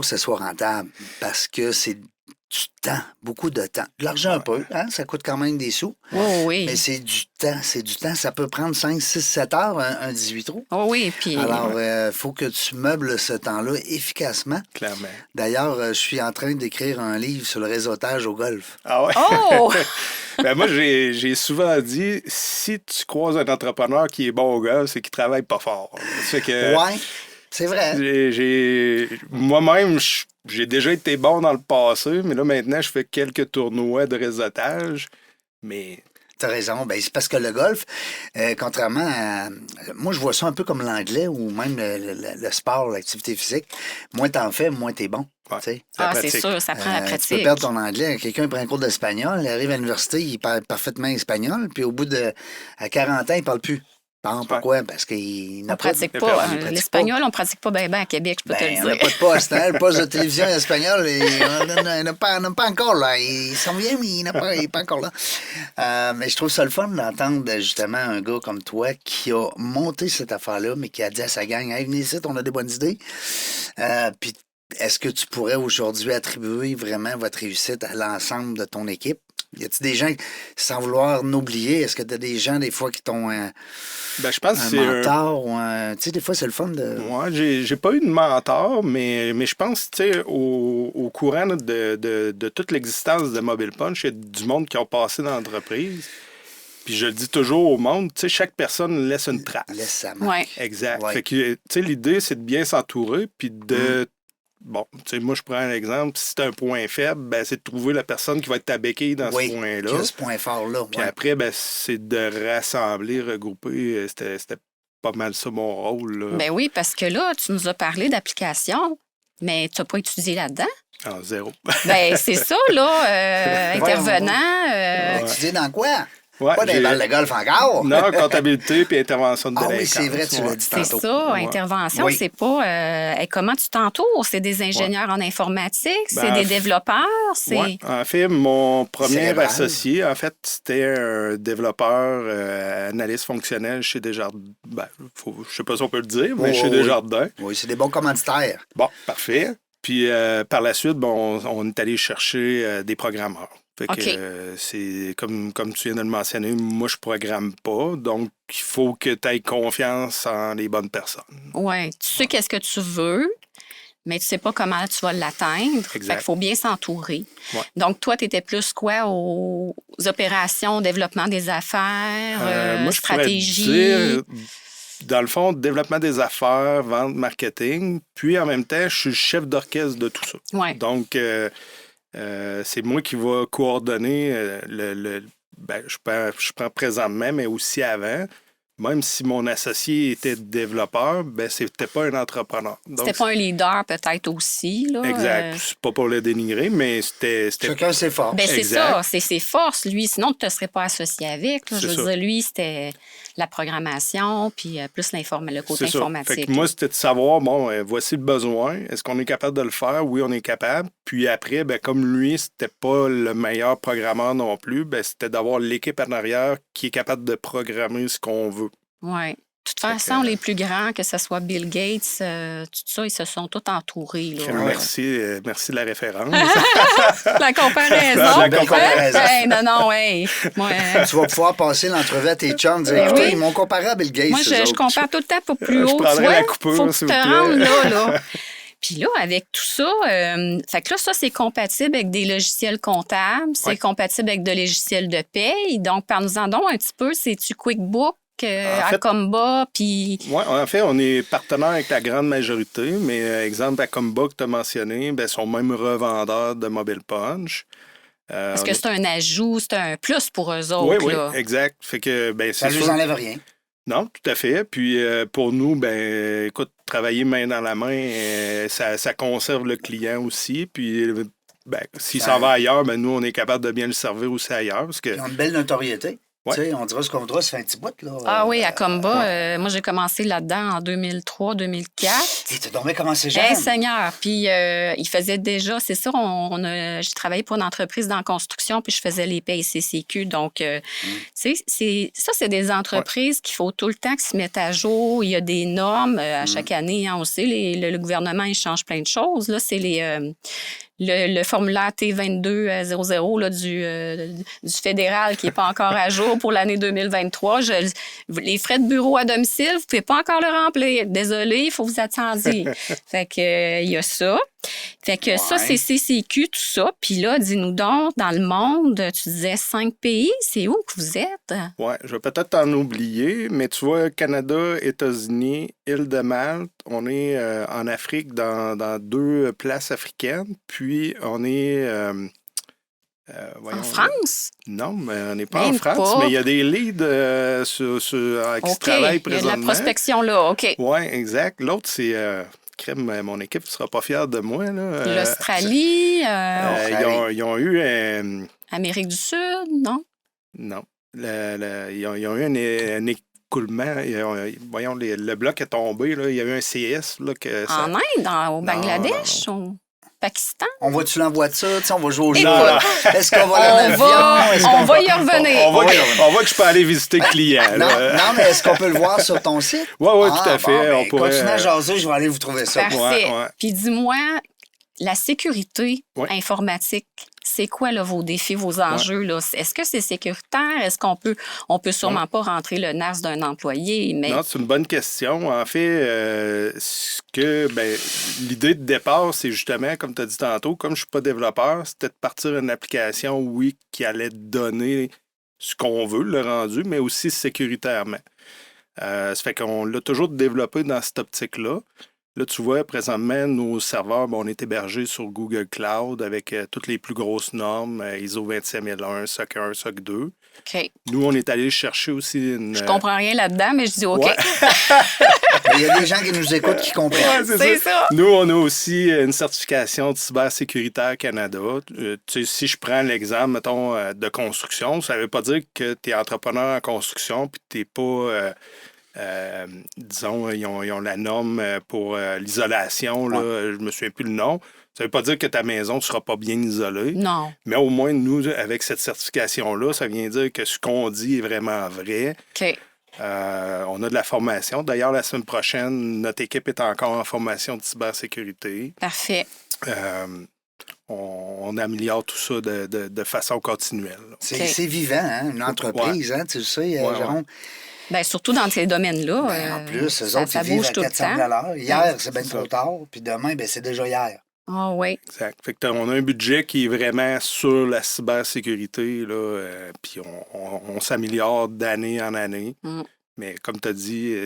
que ce soit rentable parce que c'est du temps, beaucoup de temps. De l'argent un peu, hein, ça coûte quand même des sous. Oh oui. Mais c'est du temps. Ça peut prendre 5, 6, 7 heures, un 18 trous. Oh oui, puis... Alors, il faut que tu meubles ce temps-là efficacement. Clairement. D'ailleurs, je suis en train d'écrire un livre sur le réseautage au golf. Ah ouais? Oh! Ben moi, j'ai souvent dit, si tu croises un entrepreneur qui est bon au golf, c'est qu'il travaille pas fort. Ça fait que... Ouais, c'est vrai. Moi-même, j'ai déjà été bon dans le passé, mais là, maintenant, je fais quelques tournois de réseautage. Mais T'as raison. Ben, c'est parce que le golf, contrairement à... Moi, je vois ça un peu comme l'anglais ou même le sport, l'activité physique. Moins t'en fais, moins t'es bon. Ouais. Tu sais. la Ah, c'est pratique. sûr, ça prend la Tu peux pratique. perdre ton anglais. Quelqu'un prend un cours d'espagnol, il arrive à l'université, il parle parfaitement espagnol, puis au bout à 40 ans, il parle plus. Bon, pourquoi? Parce qu'il n'a On pas... pratique il pas. pratique Hein, L'espagnol, on pratique pas bien à Québec, je peux te Ben, le on n'a dire. pas de poste, hein? Le poste de télévision espagnol, on n'a pas encore, là. Il s'en vient, mais il n'est pas encore là. Mais je trouve ça le fun d'entendre, justement, un gars comme toi qui a monté cette affaire-là, mais qui a dit à sa gang, « Hey, venez ici, on a des bonnes idées. » Puis, est-ce que tu pourrais aujourd'hui attribuer vraiment votre réussite à l'ensemble de ton équipe? Y a-t-il des gens, sans vouloir n'oublier, est-ce que tu as des gens, des fois, qui t'ont ben, je pense que un c'est mentor ou un... Tu sais, des fois, c'est le fun de... Ouais, j'ai pas eu de mentor, mais je pense, tu sais, au courant de toute l'existence de Mobile Punch, il y a du monde qui ont passé dans l'entreprise. Puis je le dis toujours au monde, tu sais, chaque personne laisse une trace. Laisse sa main. Oui. Exact. Ouais. Fait que, tu sais, l'idée, c'est de bien s'entourer, puis de... Bon, tu sais, moi, je prends un exemple. Si c'est un point faible, ben, c'est de trouver la personne qui va être ta béquille dans Oui, ce point-là. qui a ce point fort-là. Puis ouais. après, ben, c'est de rassembler, regrouper. C'était pas mal ça mon rôle. Là. Ben oui, parce que là, tu nous as parlé d'application, mais tu n'as pas étudié là-dedans. En zéro. Ben c'est ça, là, intervenant. Ouais. Tu dis dans quoi? Ouais, Pas des j'ai- balles de golf encore? Non, comptabilité puis intervention de Ah oui, délinquance. c'est vrai, tu l'as Ouais. dit C'est tantôt. ça, Ouais. intervention, Oui. c'est pas comment tu t'entoures, c'est des ingénieurs en informatique, c'est Ben, des développeurs, c'est... Ouais. En fait, mon premier Cérébral. associé, en fait, c'était un développeur analyste fonctionnel chez Desjardins. Ben, je sais pas si on peut le dire, mais Oh, chez oui. Desjardins. Oui, c'est des bons commanditaires. Bon, parfait. Puis par la suite, bon, on est allé chercher des programmeurs. Fait que c'est comme tu viens de le mentionner, moi je programme pas, donc il faut que tu aies confiance en les bonnes personnes. Oui, tu sais qu'est-ce que tu veux, mais tu sais pas comment tu vas l'atteindre. Fait Exact. qu'il faut bien s'entourer. Ouais. Donc, toi, tu étais plus quoi aux opérations, développement des affaires, Moi je pourrais stratégie? dire, dans le fond, développement des affaires, vente, marketing, puis en même temps, je suis le chef d'orchestre de tout ça. Ouais. Donc, c'est moi qui va coordonner je prends présentement, mais aussi avant. Même si mon associé était développeur, ben c'était pas un entrepreneur. Donc, C'était pas un leader, peut-être aussi. Là, exact. C'est pas pour le dénigrer, mais c'était Chacun ses forces. Ben, c'est Exact. ça, c'est ses forces, lui. Sinon, tu ne te serais pas associé avec. Là. C'est Je veux ça. dire, lui, c'était la programmation, puis plus le côté C'est ça. informatique. Fait que moi, c'était de savoir, bon, voici le besoin. Est-ce qu'on est capable de le faire? Oui, on est capable. Puis après, ben, comme lui, c'était pas le meilleur programmeur non plus, ben, c'était d'avoir l'équipe en arrière qui est capable de programmer ce qu'on veut. Oui. De toute façon, les plus grands, que ce soit Bill Gates, tout ça, ils se sont tous entourés. Là. Merci de la référence. La comparaison. La comparaison. Hey, non, ouais. Moi, Tu vas pouvoir passer l'entrevue à tes chums, dire Ben écoutez, oui. ils m'ont comparé à Bill Gates. moi eux je autres. compare tout le temps pour plus Je haut. prendrais tu vois, la coupure, faut que s'il tu te vous plaît. rendes là. Puis là, avec tout ça, fait que là, ça, c'est compatible avec des logiciels comptables, c'est Ouais. compatible avec des logiciels de paye. Donc, parle-nous-en donc un petit peu, c'est-tu QuickBook, En fait- Acomba, puis... Oui, en fait, on est partenaire avec la grande majorité, mais exemple, Acomba que tu as mentionné, ben, sont même revendeurs de Mobile Punch. Est-ce que c'est un ajout, c'est un plus pour eux Oui, autres? oui, là? exact. Fait que, ben, Ça c'est ne lui sûr. enlève rien. Non, tout à fait. Puis pour nous, ben, écoute, travailler main dans la main, ça conserve le client aussi. Puis, ben, s'il Ça- s'en va ailleurs, ben, nous, on est capable de bien le servir aussi ailleurs. Parce que, Ils ont une belle notoriété. Ouais. Tu sais, on dira ce qu'on voudra, ça fait un petit bout. Là. Ah oui, Acomba, moi, j'ai commencé là-dedans en 2003-2004. Et tu dormais comment c'est jeune? Hey, Seigneur! Puis, il faisait déjà, c'est ça, j'ai travaillé pour une entreprise dans la construction, puis je faisais les payes CCQ. Donc, tu sais, c'est des entreprises qu'il faut tout le temps qu'ils se mettent à jour. Il y a des normes à chaque année. Hein, on sait, le gouvernement, il change plein de choses. Là, c'est le formulaire T2200 là, du fédéral qui n'est pas encore à jour pour l'année 2023. Les frais de bureau à domicile, vous ne pouvez pas encore le remplir. Désolé, il faut que vous attendiez. Fait que, il y a ça. Fait que ça, c'est CCQ, tout ça. Puis là, dis-nous donc, dans le monde, tu disais 5 pays, c'est où que vous êtes? ouais, je vais peut-être t'en oublier, mais tu vois, Canada, États-Unis, île de Malte, on est en Afrique dans 2 places africaines, puis on est... voyons, En France? Non, mais on n'est pas Même en France, pas. mais il y a des leads qui se OK, travaillent il y a de la présentement. prospection là, OK. Oui, exact. L'autre, c'est... crème, mon équipe ne sera pas fière de moi. Là. L'Australie, ils ont eu Amérique du Sud, non? non. Ils ont eu un écoulement. Voyons, le bloc est tombé. Là. Il y a eu un CS. Là, que ça... En Inde, au Bangladesh, au Pakistan? On va-tu l'envoyer de ça? Tu sais, on va jouer au jeu. Écoute, Est-ce qu'on va aller en avion? Est-ce on qu'on va y revenir. On voit que je peux aller visiter le client. Non, là. non, mais est-ce qu'on peut le voir sur ton site? Oui, tout à fait. Bon, on pourrait... Continuez à jaser, je vais aller vous trouver ça. Parfait. ouais. Puis dis-moi, la sécurité Ouais. informatique, c'est quoi là, vos défis, vos enjeux? Là? Est-ce que c'est sécuritaire? Est-ce qu'on peut sûrement pas rentrer le NAS d'un employé? Mais... Non, c'est une bonne question. En fait, l'idée de départ, c'est justement, comme tu as dit tantôt, comme je ne suis pas développeur, c'était de partir une application, oui, qui allait donner ce qu'on veut, le rendu, mais aussi sécuritairement. Ça fait qu'on l'a toujours développé dans cette optique-là. Là, tu vois, présentement, nos serveurs, on est hébergés sur Google Cloud avec toutes les plus grosses normes, ISO 27001, SOC 1, SOC 2. OK. Nous, on est allé chercher aussi une... Je comprends rien là-dedans, mais je dis OK. Ouais. Il y a des gens qui nous écoutent qui comprennent. Ouais, C'est ça. Nous, on a aussi une certification de cybersécuritaire Canada. Tu sais, si je prends l'exemple, mettons, de construction, ça ne veut pas dire que tu es entrepreneur en construction puis tu n'es pas... disons, ils ont la norme pour l'isolation, là, je me souviens plus le nom. Ça ne veut pas dire que ta maison ne sera pas bien isolée. Non. Mais au moins, nous, avec cette certification-là, ça vient dire que ce qu'on dit est vraiment vrai. OK. On a de la formation. D'ailleurs, la semaine prochaine, notre équipe est encore en formation de cybersécurité. Parfait. on améliore tout ça de façon continuelle. Là. C'est vivant, hein, une entreprise, hein, tu le sais, Jérôme. Bien, surtout dans ces domaines-là. En plus, eux ça autres, ils vivent bouge à tout le 400 temps. $ l'heure. Hier, c'est bien trop tard, puis demain, c'est déjà hier. Ah oui. Exact. Fait que on a un budget qui est vraiment sur la cybersécurité, là, puis on s'améliore d'année en année. Mais comme tu as dit,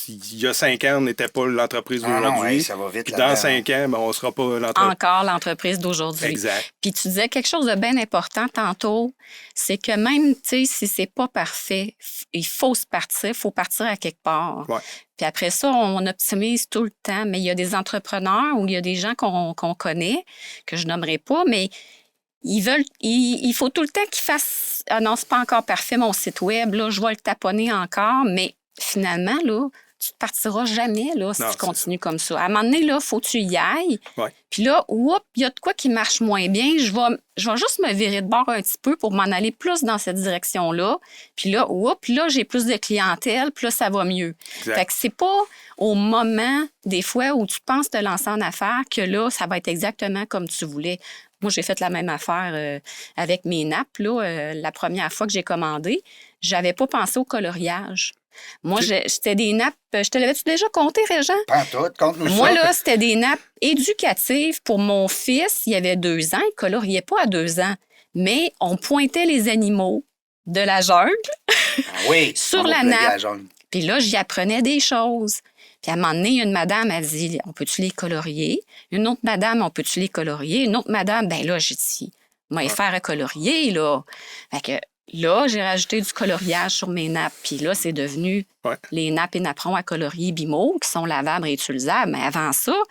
il y a 5 ans, on n'était pas l'entreprise d'aujourd'hui. Ça va vite. Puis dans 5 ans, on ne sera pas l'entreprise. Encore l'entreprise d'aujourd'hui. Exact. Puis tu disais quelque chose de bien important tantôt, c'est que même, tu sais, si c'est pas parfait, il faut partir à quelque part. Ouais. Puis après ça, on optimise tout le temps. Mais il y a des entrepreneurs ou il y a des gens qu'on connaît, que je nommerai pas, mais il faut tout le temps qu'ils fassent. Ah non, c'est pas encore parfait mon site web, là, je vais le taponner encore, mais finalement, là, tu ne partiras jamais là, si tu continues comme ça. À un moment donné, il faut que tu y ailles. Ouais. Puis là, il y a de quoi qui marche moins bien. Je vais juste me virer de bord un petit peu pour m'en aller plus dans cette direction-là. Puis là, j'ai plus de clientèle, puis là, ça va mieux. Exact. Fait que c'est pas au moment, des fois, où tu penses te lancer en affaires que là, ça va être exactement comme tu voulais. Moi, j'ai fait la même affaire avec mes nappes. Là, la première fois que j'ai commandé, j'avais pas pensé au coloriage. Moi, c'était des nappes... Je te l'avais-tu déjà compté, Régent? Pas tout, compte-nous ça. Moi, là, c'était des nappes éducatives pour mon fils. Il avait 2 ans. Il ne coloriait pas à 2 ans. Mais on pointait les animaux de la jungle sur la nappe. Puis là, j'y apprenais des choses. Puis à un moment donné, une madame a dit, on peut-tu les colorier? Une autre madame, on peut-tu les colorier? Une autre madame, ben là, j'ai dit, moi, les faire à colorier, là. Fait que là, j'ai rajouté du coloriage sur mes nappes. Puis là, c'est devenu les nappes et napperons à colorier Bimo, qui sont lavables et utilisables. Mais avant ça, tu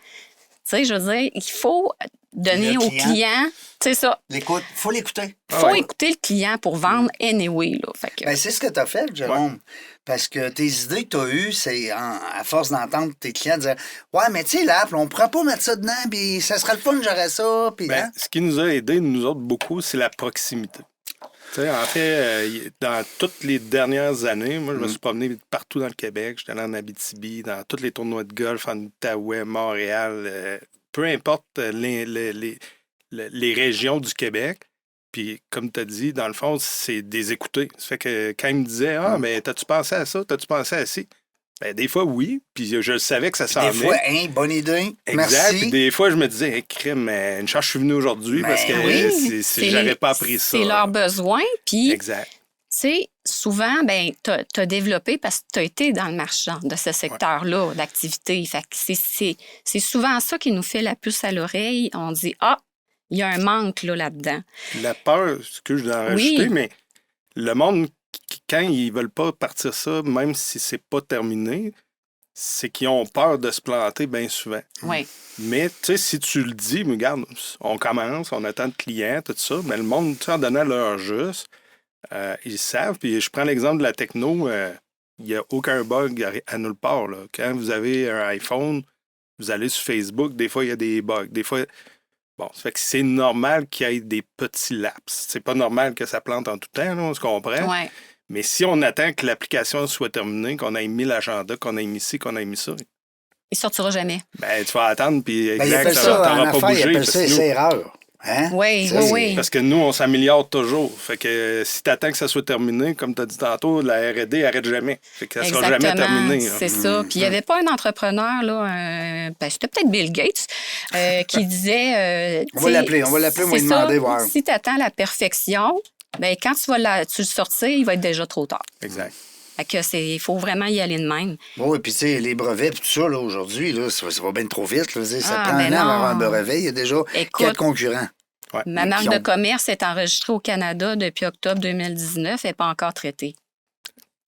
sais, je veux dire, il faut donner au client, c'est ça. L'écoute, il faut l'écouter. Il faut écouter le client pour vendre anyway. Là. Fait que... c'est ce que tu as fait, Jérôme. Ouais. Parce que tes idées que tu as eues, c'est à force d'entendre tes clients dire ouais, mais tu sais, là, on ne pourrait pas mettre ça dedans, puis ça serait le fun, j'aurais ça. Puis, Ce qui nous a aidé, nous autres, beaucoup, c'est la proximité. T'sais, en fait, dans toutes les dernières années, moi, je me suis promené partout dans le Québec. J'étais allé en Abitibi, dans tous les tournois de golf, en Outaouais, Montréal, peu importe les régions du Québec. Puis, comme tu as dit, dans le fond, c'est des écouter. Ça fait que quand ils me disaient mais t'as-tu pensé à ça? T'as-tu pensé à ci? Ben, des fois, oui. Puis je savais que ça s'en venait. Des fois, bonne idée. Exact. Merci. Puis des fois, je me disais, crime, une chance, je suis venu aujourd'hui parce que j'avais pas appris ça. C'est leur besoin. Puis, exact. Tu sais, souvent, ben, tu as développé parce que tu as été dans le marchand de ce secteur-là d'activité. Fait que c'est souvent ça qui nous fait la puce à l'oreille. On dit, il y a un manque là-dedans. La peur, ce que je dois en rajouter, mais le monde, quand ils veulent pas partir ça, même si c'est pas terminé, c'est qu'ils ont peur de se planter bien souvent. Oui. Mais, tu sais, si tu le dis, mais regarde, on commence, on attend de clients, tout ça, mais le monde, en donnant leur juste, ils savent. Puis je prends l'exemple de la techno, il n'y a aucun bug à nulle part. Là. Quand vous avez un iPhone, vous allez sur Facebook, des fois, il y a des bugs. Des fois, bon, ça fait que c'est normal qu'il y ait des petits laps. C'est pas normal que ça plante en tout temps, là, on se comprend. Ouais. Mais si on attend que l'application soit terminée, qu'on ait mis l'agenda, qu'on ait mis ci, qu'on ait mis ça, il sortira jamais. Ben, tu vas attendre, puis exact, ça n'aura pas bougé. C'est erreur. Hein? Oui, oui. Parce que nous, on s'améliore toujours. Fait que si tu attends que ça soit terminé, comme tu as dit tantôt, la R&D n'arrête jamais. Fait que ça sera jamais terminé. C'est ça. Puis il n'y avait pas un entrepreneur, là, c'était peut-être Bill Gates, qui disait... on va l'appeler, on va lui demander. Voir. Si tu attends la perfection, ben, quand tu vas le sortir, il va être déjà trop tard. Exact. Fait que il faut vraiment y aller de même. Oui, puis tu sais, les brevets, tout ça, là, aujourd'hui, là, ça va bien trop vite. Là, ça prend un an non. avoir un brevet. Il y a déjà 4 concurrents. Ouais. Ma marque de commerce est enregistrée au Canada depuis octobre 2019 et pas encore traitée.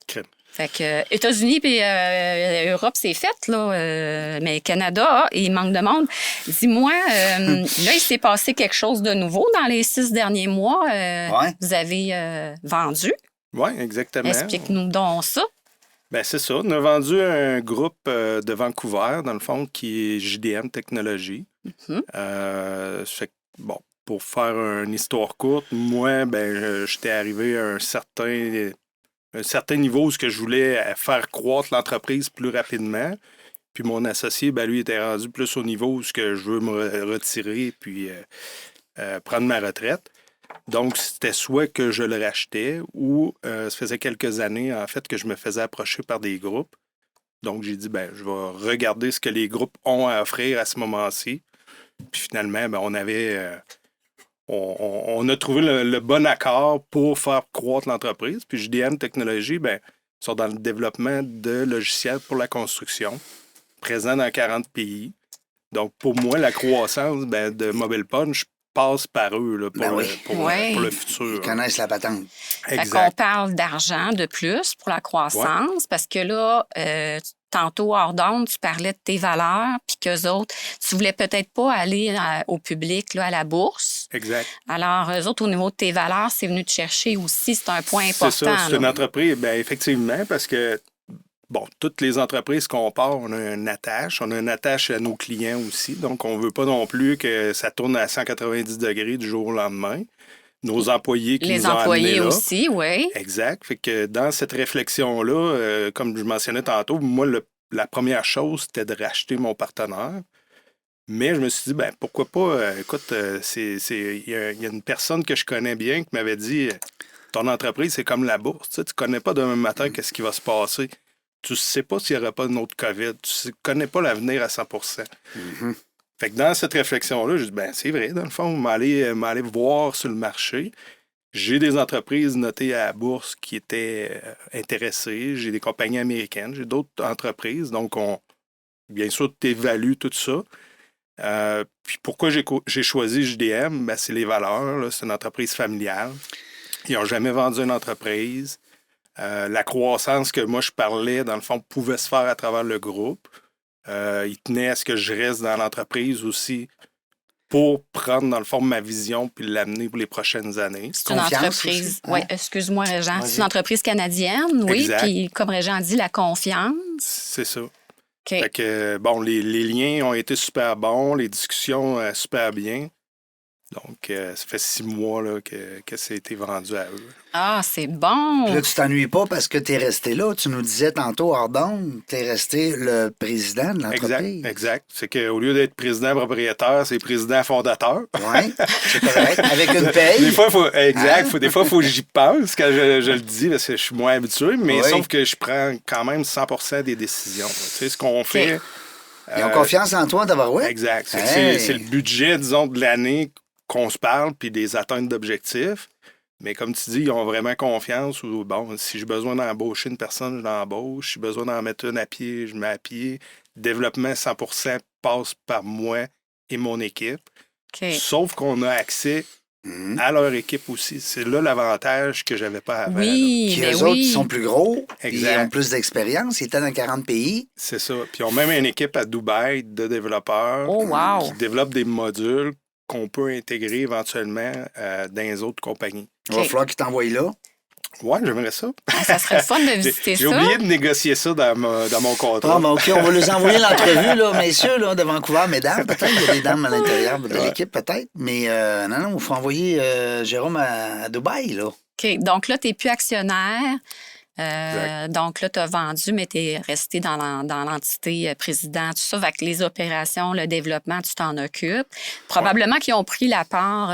Okay. Fait que États-Unis puis Europe, c'est fait, là. Mais Canada, il manque de monde. Dis-moi, là, il s'est passé quelque chose de nouveau dans les 6 derniers mois. Vous avez vendu. Oui, exactement. Explique-nous donc ça. Bien, c'est ça. On a vendu un groupe de Vancouver, dans le fond, qui est JDM Technologies. Ça fait que, bon, pour faire une histoire courte, moi, j'étais arrivé à un certain niveau où je voulais faire croître l'entreprise plus rapidement. Puis mon associé, ben, lui, était rendu plus au niveau où ce que je veux me retirer puis prendre ma retraite. Donc, c'était soit que je le rachetais ou ça faisait quelques années, en fait, que je me faisais approcher par des groupes. Donc, j'ai dit, ben, je vais regarder ce que les groupes ont à offrir à ce moment-ci. Puis finalement, ben, on a trouvé le bon accord pour faire croître l'entreprise. Puis JDM Technologies, ben, sont dans le développement de logiciels pour la construction, présents dans 40 pays. Donc, pour moi, la croissance de Mobile Punch passe par eux là, pour le futur. Ils connaissent la patente. Fait qu'on parle d'argent de plus pour la croissance, parce que là, tantôt, hors d'onde, tu parlais de tes valeurs, puis qu'eux autres, tu voulais peut-être pas aller au public, là, à la bourse. Exact. Alors, eux autres, au niveau de tes valeurs, c'est venu te chercher aussi, c'est un point important. C'est ça, c'est une entreprise, bien, effectivement, parce que, bon, toutes les entreprises qu'on part, on a une attache. On a une attache à nos clients aussi. Donc, on ne veut pas non plus que ça tourne à 190 degrés du jour au lendemain. Nos employés qui nous ont amenés là. Les employés aussi, oui. Exact. Fait que dans cette réflexion-là, comme je mentionnais tantôt, moi, la première chose, c'était de racheter mon partenaire. Mais je me suis dit, ben pourquoi pas, écoute, il y a une personne que je connais bien qui m'avait dit, ton entreprise, c'est comme la bourse. Tu ne connais pas demain matin qu'est-ce qui va se passer. Tu ne sais pas s'il n'y aurait pas une autre COVID. Tu ne connais pas l'avenir à 100 Mm-hmm. Fait que dans cette réflexion-là, je dis, ben c'est vrai, dans le fond, m'aller voir sur le marché. J'ai des entreprises notées à la bourse qui étaient intéressées. J'ai des compagnies américaines. J'ai d'autres entreprises. Donc, bien sûr, tu évalues tout ça. Puis pourquoi j'ai choisi JDM? Ben, c'est les valeurs. Là. C'est une entreprise familiale. Ils n'ont jamais vendu une entreprise. La croissance que moi je parlais, dans le fond, pouvait se faire à travers le groupe. Ils tenaient à ce que je reste dans l'entreprise aussi pour prendre, dans le fond, ma vision puis l'amener pour les prochaines années. C'est une entreprise. Oui, excuse-moi, Régent. C'est une entreprise canadienne, oui. Exact. Puis, comme Régent dit, la confiance. C'est ça. Okay. Fait que, bon, les liens ont été super bons, les discussions super bien. Donc, ça fait 6 mois là, que ça a été vendu à eux. Ah, c'est bon! Puis là, tu t'ennuies pas parce que tu es resté là. Tu nous disais tantôt, hors d'onde, tu es resté le président de l'entreprise. Exact. C'est qu'au lieu d'être président propriétaire, c'est président fondateur. Oui, c'est correct. Avec une paye. Des fois, des fois, il faut que j'y pense quand je le dis, parce que je suis moins habitué, mais sauf que je prends quand même 100% des décisions. Tu sais, ce qu'on fait... Ils ont confiance en toi d'avoir Exact. C'est le budget, disons, de l'année qu'on se parle, puis des atteintes d'objectifs. Mais comme tu dis, ils ont vraiment confiance. Ou bon, si j'ai besoin d'embaucher une personne, je l'embauche. Si j'ai besoin d'en mettre une à pied, je mets à pied. Développement 100% passe par moi et mon équipe. Okay. Sauf qu'on a accès à leur équipe aussi. C'est là l'avantage que j'avais pas avant. Oui, puis mais eux autres, ils sont plus gros. Exact. Ils ont plus d'expérience. Ils étaient dans 40 pays. C'est ça. Puis ils ont même une équipe à Dubaï de développeurs qui développent des modules qu'on peut intégrer éventuellement dans les autres compagnies. Il va falloir qu'ils t'envoient là. Oui, j'aimerais ça. Ça serait fun de visiter ça. J'ai oublié de négocier ça dans mon contrat. Ah, ben OK, on va les envoyer l'entrevue, là, messieurs, là, de Vancouver, mesdames. Peut-être il y a des dames à l'intérieur de l'équipe, peut-être. Mais non, il faut envoyer Jérôme à Dubaï, là. OK, donc là, tu n'es plus actionnaire. Donc là, tu as vendu, mais tu es resté dans l'entité président, tout ça. Avec les opérations, le développement, tu t'en occupes. Probablement qu'ils ont pris la part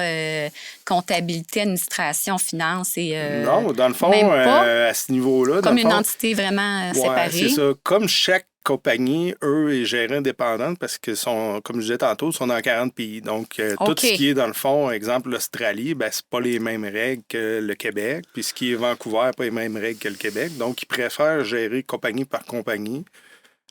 comptabilité, administration, finance et... non, dans le fond, à ce niveau-là... Comme une entité vraiment séparée. C'est ça. Comme chaque compagnie, eux, est gérée indépendante parce que, comme je disais tantôt, ils sont dans 40 pays. Donc, tout ce qui est, dans le fond, exemple, l'Australie, ben, c'est pas les mêmes règles que le Québec. Puis ce qui est Vancouver, pas les mêmes règles que le Québec. Donc, ils préfèrent gérer compagnie par compagnie.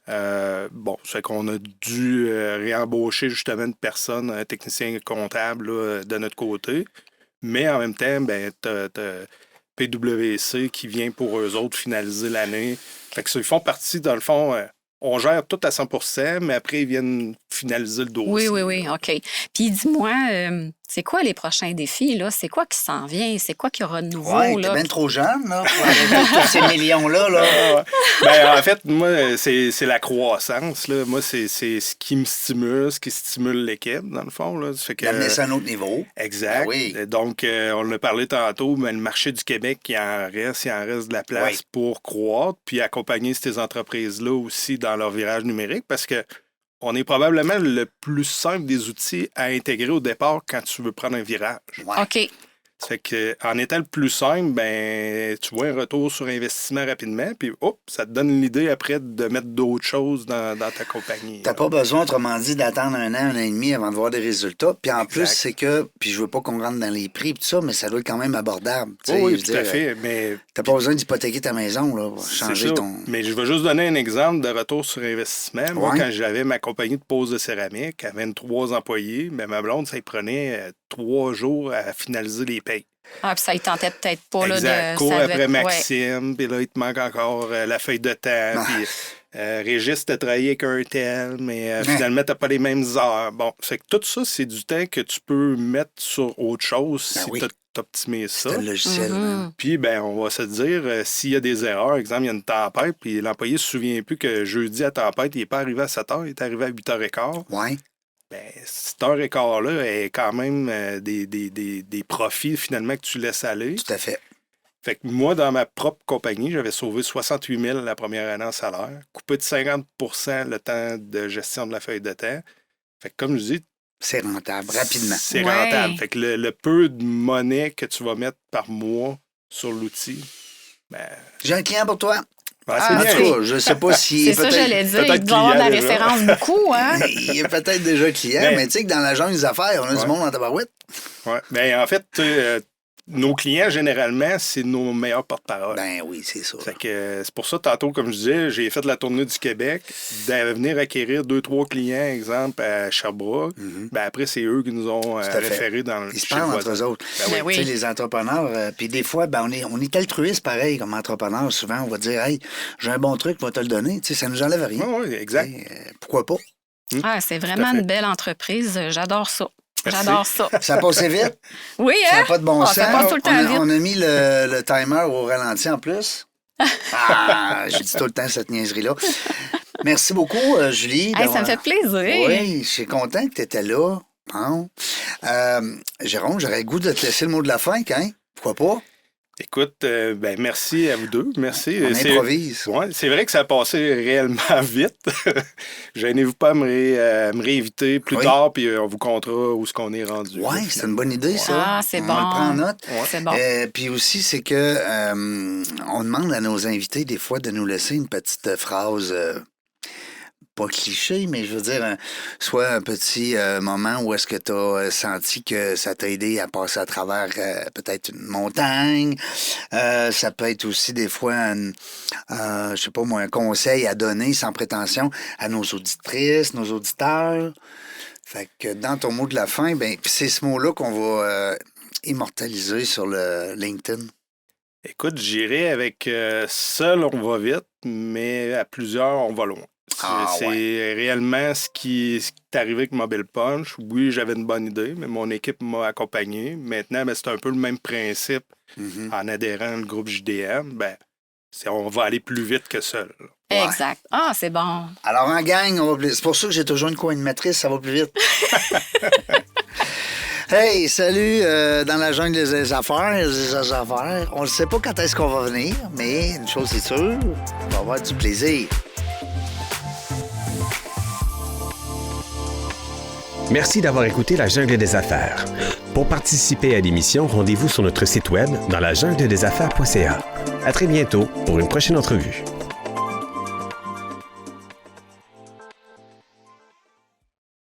Bon, c'est qu'on a dû réembaucher justement une personne, un technicien comptable là, de notre côté. Mais en même temps, ben, t'as PwC qui vient pour eux autres finaliser l'année. Fait que ça, ils font partie, dans le fond, on gère tout à 100%, mais après, ils viennent finaliser le dossier. Oui, OK. Puis dis-moi, tu C'est quoi les prochains défis, là? C'est quoi qui s'en vient? C'est quoi qu'il y aura de nouveau, Ouais, t'es là? bien trop jeune, là, pour arrêter tous ces millions-là, là. Ben, en fait, moi, c'est la croissance. Là. Moi, c'est ce qui me stimule, ce qui stimule l'équipe, dans le fond. Là. Ça fait que, D'amener ça à un autre niveau. exact. Ben oui. Donc, on en a parlé tantôt, mais le marché du Québec, il en reste de la place Oui. pour croître, puis accompagner ces entreprises-là aussi dans leur virage numérique, parce que on est probablement le plus simple des outils à intégrer au départ quand tu veux prendre un virage. Ouais. OK. Ça fait que, en étant le plus simple, ben, tu vois un retour sur investissement rapidement, puis hop, ça te donne l'idée après de mettre d'autres choses dans ta compagnie. T'as pas besoin, autrement dit, d'attendre un an et demi avant de voir des résultats. Puis en plus, Exact. c'est que, puis je veux pas qu'on rentre dans les prix et tout ça, mais ça doit être quand même abordable. Tu sais, Oui, je veux tout à dire, fait. Mais T'as pas besoin d'hypothéquer ta maison, là, pour c'est changer ça. ton... Mais je vais juste donner un exemple de retour sur investissement. Moi, Ouais. quand j'avais ma compagnie de pose de céramique à 23 employés, ben, ma blonde, ça y prenait 3 jours à finaliser les payes. Ah, puis ça, il tentait peut-être pas, là, Exact. de... Cours ça après devait- Maxime, puis là, il te manque encore la feuille de temps. Ah. Puis Régis, t'as travaillé avec un tel, mais finalement, t'as pas les mêmes heures. Bon, fait que tout ça, c'est du temps que tu peux mettre sur autre chose Ben si oui. t'optimises ça. C'est un logiciel. hein. Puis, ben, on va se dire, s'il y a des erreurs, exemple, il y a une tempête, puis l'employé se souvient plus que jeudi à tempête, il n'est pas arrivé à 7 h, il est arrivé à 8h15. Ouais. Ben, cette heure et quart-là est quand même des profits, finalement, que tu laisses aller. Tout à fait. Fait que moi, dans ma propre compagnie, j'avais sauvé 68 000 la première année en salaire, coupé de 50 le temps de gestion de la feuille de temps. Fait que, comme je dis, C'est rentable, rapidement. c'est Ouais. rentable. Fait que le peu de monnaie que tu vas mettre par mois sur l'outil, ben, J'ai un client pour toi. ben, Ah, c'est En bien. tout cas, je sais pas si... C'est ça, j'allais dire. Il peut-être doit y avoir de la client, déjà. référence beaucoup, hein? Il est peut-être déjà client, Ben- mais tu sais que dans la jungle des affaires, on a Ouais. du monde en tabarouette. Ouais. Ben, en fait, nos clients, généralement, c'est nos meilleurs porte-parole. Ben oui, c'est ça. Fait que c'est pour ça, tantôt, comme je disais, j'ai fait la tournée du Québec, de venir acquérir 2-3 clients, exemple, à Sherbrooke. Ben après, c'est eux qui nous ont à fait. référés dans Ils se chez le parlent entre voisin. eux autres. Ben Ben oui. Tu sais, les entrepreneurs, puis des fois, ben, on est altruiste pareil comme entrepreneur. Souvent, on va dire, hey, j'ai un bon truc, va te le donner. Tu sais, ça nous enlève rien. Oui, exact. Tu sais, pourquoi pas? Ah, c'est vraiment fait. une belle entreprise. J'adore ça. Merci. J'adore ça. Ça a passé vite. Oui, Ça hein? n'a pas de bon Ah, sens. ça passe tout le temps vite. On a mis le timer au ralenti en plus. Ah, j'ai dit tout le temps cette niaiserie-là. Merci beaucoup, Julie. Hey, ça me fait plaisir. Oui, je suis content que tu étais là. Bon. Jérôme, j'aurais le goût de te laisser le mot de la fin, hein? Pourquoi pas? Écoute, ben merci à vous deux. Merci. On improvise. Ouais, c'est vrai que ça a passé réellement vite. Gênez-vous pas à me réinviter plus Oui. tard, puis on vous comptera où est-ce qu'on est rendu. Oui, c'est une bonne idée, ça. Ah, c'est On bon. le prend en note. C'est bon. Puis aussi, c'est que on demande à nos invités, des fois, de nous laisser une petite phrase, pas cliché, mais je veux dire, soit un petit moment où est-ce que tu as senti que ça t'a aidé à passer à travers peut-être une montagne. Ça peut être aussi des fois, je sais pas moi, un conseil à donner sans prétention à nos auditrices, nos auditeurs. Fait que dans ton mot de la fin, ben c'est ce mot-là qu'on va immortaliser sur le LinkedIn. Écoute, j'irai avec seul, on va vite, mais à plusieurs, on va loin. C'est réellement ce qui est arrivé avec Mobile Punch. Oui, j'avais une bonne idée, mais mon équipe m'a accompagné. Maintenant, ben, c'est un peu le même principe en adhérant au groupe JDM. Ben, on va aller plus vite que seul. Ouais. Exact. Ah, c'est bon. Alors, en gang, on va plus... C'est pour ça que j'ai toujours une co-animatrice, ça va plus vite. Hey, salut dans la jungle des affaires, On ne sait pas quand est-ce qu'on va venir, mais une chose est sûre, on va avoir du plaisir. Merci d'avoir écouté La Jungle des Affaires. Pour participer à l'émission, rendez-vous sur notre site web dans lajungledesaffaires.ca. À très bientôt pour une prochaine entrevue.